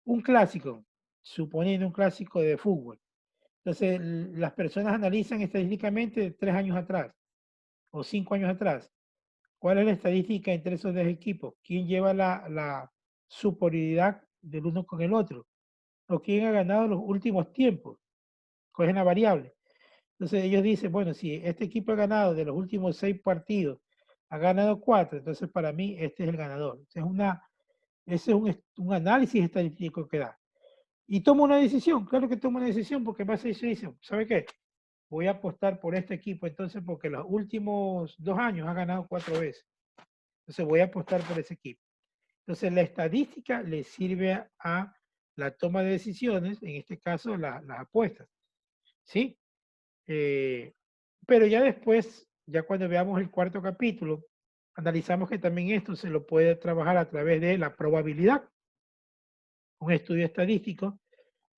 A: un clásico, suponiendo un clásico de fútbol. Entonces, las personas analizan estadísticamente 3 años atrás o 5 años atrás. ¿Cuál es la estadística entre esos dos equipos? ¿Quién lleva la superioridad del uno con el otro? ¿O quién ha ganado los últimos tiempos? Cogen la variable. Entonces ellos dicen, bueno, si este equipo ha ganado de los últimos 6 partidos, ha ganado 4, entonces para mí este es el ganador. Ese es un análisis estadístico que da. Y toma una decisión, claro que toma una decisión, porque en base a eso dice, ¿sabe qué? Voy a apostar por este equipo, entonces, porque los últimos 2 años ha ganado 4 veces. Entonces voy a apostar por ese equipo. Entonces la estadística le sirve a la toma de decisiones, en este caso las apuestas. ¿Sí? Pero ya después, ya cuando veamos el cuarto capítulo, analizamos que también esto se lo puede trabajar a través de la probabilidad. Un estudio estadístico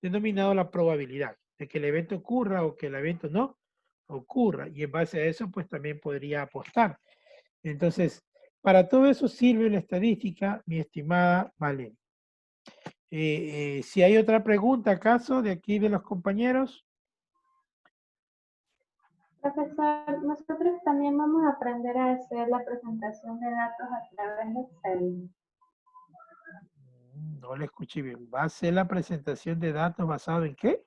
A: denominado la probabilidad de que el evento ocurra o que el evento no ocurra. Y en base a eso, pues también podría apostar. Entonces, para todo eso sirve la estadística, mi estimada Malena. Si hay otra pregunta, ¿acaso, de aquí de los compañeros?
I: Profesor, nosotros también vamos a aprender a hacer la presentación de datos a través de Excel.
A: No le escuché bien. ¿Va a ser la presentación de datos basado en qué?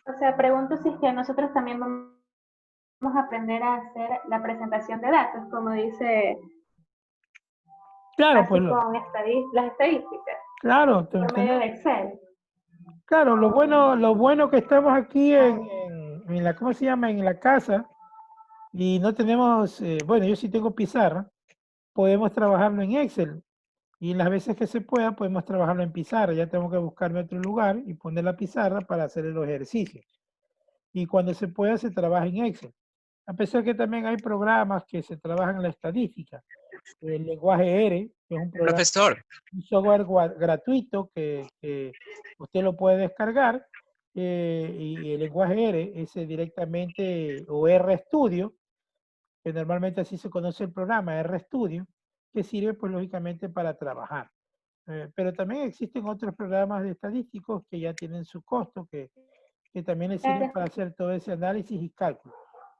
I: O sea, pregunto si es que nosotros también vamos a aprender a hacer la presentación de datos, como dice,
A: claro,
I: así
A: pues
I: con las estadísticas.
A: Claro,
I: por medio de Excel.
A: Claro, lo bueno que estamos aquí en la, ¿cómo se llama? En la casa y no tenemos, bueno, yo sí tengo pizarra, podemos trabajarlo en Excel y las veces que se pueda podemos trabajarlo en pizarra. Ya tengo que buscarme otro lugar y poner la pizarra para hacer los ejercicios. Y cuando se pueda se trabaja en Excel. A pesar que también hay programas que se trabajan en la estadística. El lenguaje R, que es un programa, un software gratuito que usted lo puede descargar, y el lenguaje R es directamente, o RStudio, que normalmente así se conoce el programa, RStudio, que sirve pues lógicamente para trabajar. Pero también existen otros programas de estadísticos que ya tienen su costo, que también les sirven para hacer todo ese análisis y cálculo.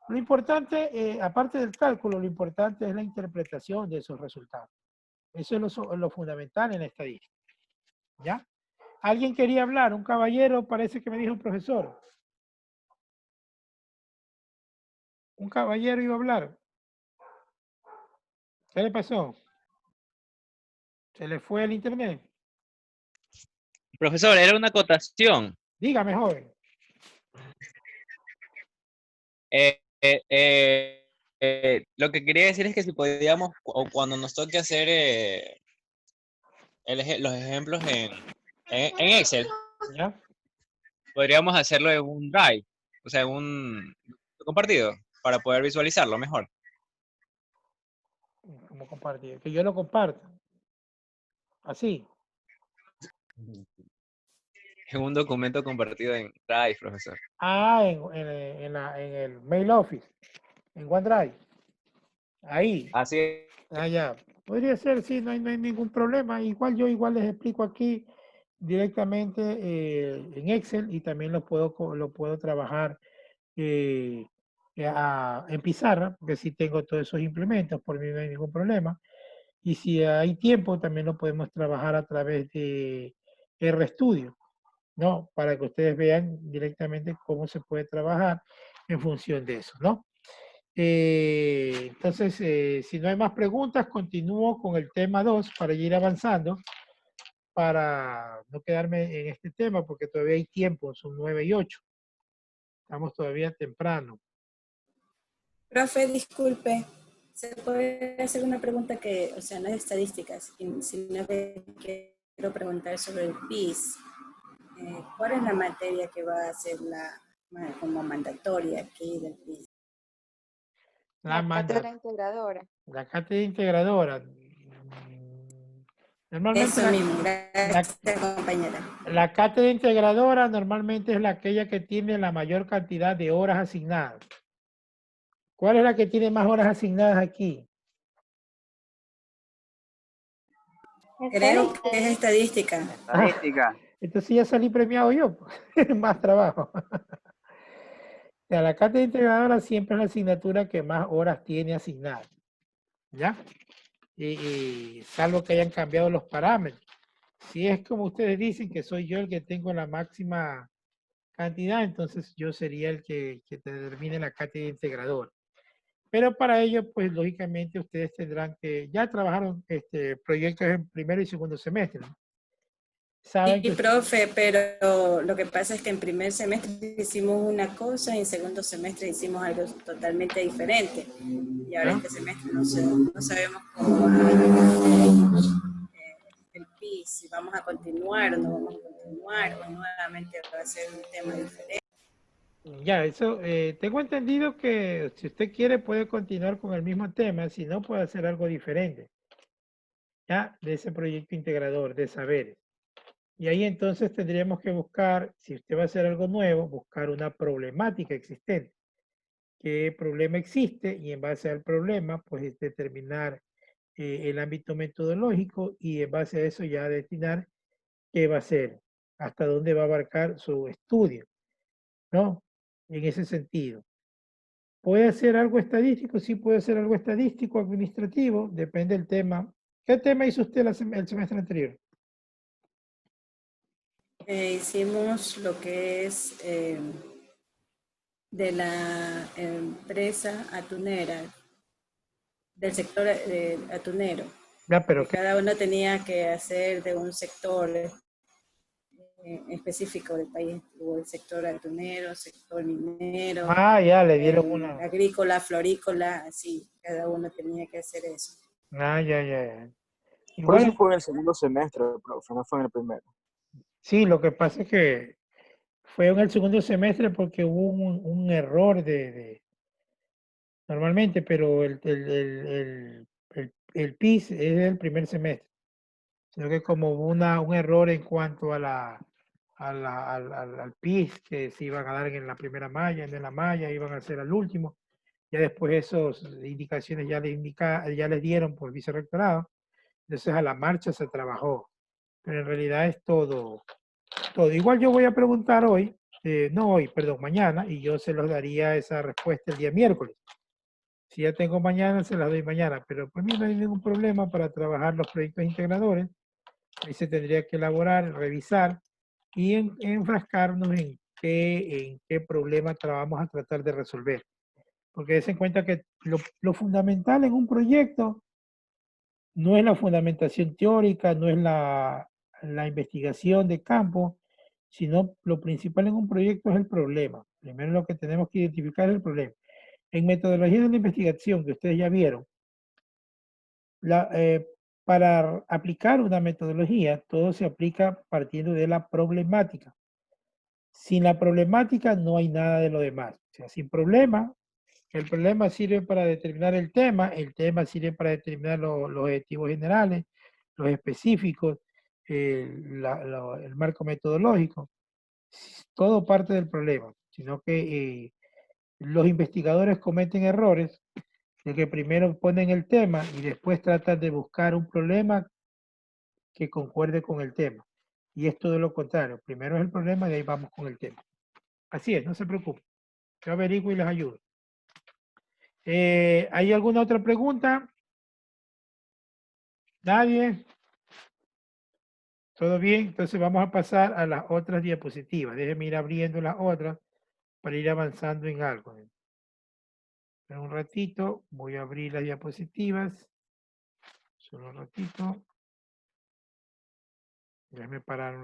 A: Lo importante, aparte del cálculo, lo importante es la interpretación de esos resultados. Eso es lo fundamental en la estadística. ¿Ya? ¿Alguien quería hablar? Un caballero, parece que me dijo un profesor. Un caballero iba a hablar. ¿Qué le pasó? ¿Se le fue el internet?
H: Profesor, era una acotación.
A: Dígame, joven.
H: Lo que quería decir es que si podíamos, o cuando nos toque hacer los ejemplos en Excel,
A: ¿ya?
H: podríamos hacerlo en un Drive, o sea, en un compartido, para poder visualizarlo mejor.
A: ¿Cómo compartir? Que yo lo comparto. Así.
H: En un documento compartido en Drive, profesor.
A: Ah, en el Mail Office, en OneDrive. Ahí.
H: Así es.
A: Ah, ya. Podría ser, sí, no hay ningún problema. Igual yo les explico aquí directamente en Excel y también lo puedo trabajar en pizarra, porque sí tengo todos esos implementos, por mí no hay ningún problema. Y si hay tiempo, también lo podemos trabajar a través de RStudio, ¿no? Para que ustedes vean directamente cómo se puede trabajar en función de eso, ¿no? Entonces, si no hay más preguntas, continúo con el tema 2 para ir avanzando, para no quedarme en este tema, porque todavía hay tiempo, son 9 y 8. Estamos todavía temprano.
E: Profe, disculpe, ¿se puede hacer una pregunta que, o sea, no es estadística, sino que quiero preguntar sobre el PIS? ¿Cuál es la materia que va a ser como mandatoria aquí del PIS?
D: La cátedra integradora.
A: La cátedra integradora. Normalmente
E: eso mismo, gracias, compañera.
A: La cátedra integradora normalmente es aquella que tiene la mayor cantidad de horas asignadas. ¿Cuál es la que tiene más horas asignadas aquí?
E: Creo que es estadística.
J: Estadística.
A: Entonces ya salí premiado yo. Más trabajo. O sea, la cátedra integradora siempre es la asignatura que más horas tiene asignadas. ¿Ya? Y salvo que hayan cambiado los parámetros. Si es como ustedes dicen que soy yo el que tengo la máxima cantidad, entonces yo sería el que determine la cátedra integradora. Pero para ello, pues lógicamente ustedes tendrán que, ya trabajaron proyectos en primero y segundo semestre, ¿no?
E: Sí, profe, pero lo que pasa es que en primer semestre hicimos una cosa y en segundo semestre hicimos algo totalmente diferente. Y ahora este semestre no sabemos cómo va el PIS, si vamos a continuar o no vamos a continuar, o nuevamente va a ser un tema diferente.
A: Ya, eso, tengo entendido que si usted quiere puede continuar con el mismo tema, si no puede hacer algo diferente, ya, de ese proyecto integrador de saberes. Y ahí entonces tendríamos que buscar, si usted va a hacer algo nuevo, buscar una problemática existente. ¿Qué problema existe? Y en base al problema, pues determinar el ámbito metodológico y en base a eso ya destinar qué va a hacer, hasta dónde va a abarcar su estudio, ¿no? En ese sentido. ¿Puede ser algo estadístico? Sí, puede ser algo estadístico, administrativo, depende del tema. ¿Qué tema hizo usted el semestre anterior?
E: Hicimos lo que es de la empresa atunera, del sector atunero.
A: Ya, pero
E: cada uno tenía que hacer de un sector específico del país. Hubo el sector atunero, sector minero.
A: Ah, ya, le dieron una.
E: Agrícola, florícola, así, cada uno tenía que hacer eso.
A: Ah, ya.
J: Igual, por eso fue en el segundo semestre, profe, no fue en el primero.
A: Sí, lo que pasa es que fue en el segundo semestre porque hubo un error normalmente, pero el PIS es del primer semestre. Sino que como hubo un error en cuanto a al PIS, que se iban a dar en la primera malla, en la malla, iban a hacer al último. Ya después esas indicaciones ya les dieron por vicerrectorado. Entonces a la marcha se trabajó. Pero en realidad es todo. Igual yo voy a preguntar hoy, no hoy, perdón, mañana, y yo se los daría esa respuesta el día miércoles. Si ya tengo mañana, se las doy mañana, pero por mí no hay ningún problema para trabajar los proyectos integradores. Ahí se tendría que elaborar, revisar y enfrascarnos en qué problema vamos a tratar de resolver. Porque des en cuenta que lo fundamental en un proyecto no es la fundamentación teórica, no es la investigación de campo, sino lo principal en un proyecto es el problema. Primero lo que tenemos que identificar es el problema. En metodología de la investigación, que ustedes ya vieron, para aplicar una metodología, todo se aplica partiendo de la problemática. Sin la problemática no hay nada de lo demás. O sea, sin problema, el problema sirve para determinar el tema sirve para determinar los objetivos generales, los específicos, el marco metodológico. Todo parte del problema, sino que los investigadores cometen errores de que primero ponen el tema y después tratan de buscar un problema que concuerde con el tema. Y es todo lo contrario. Primero es el problema y de ahí vamos con el tema. Así es, no se preocupen. Yo averiguo y les ayudo. ¿Hay alguna otra pregunta? ¿Nadie? ¿Todo bien? Entonces vamos a pasar a las otras diapositivas. Déjenme ir abriendo las otras para ir avanzando en algo. En un ratito voy a abrir las diapositivas. Solo un ratito. Déjenme parar un ratito.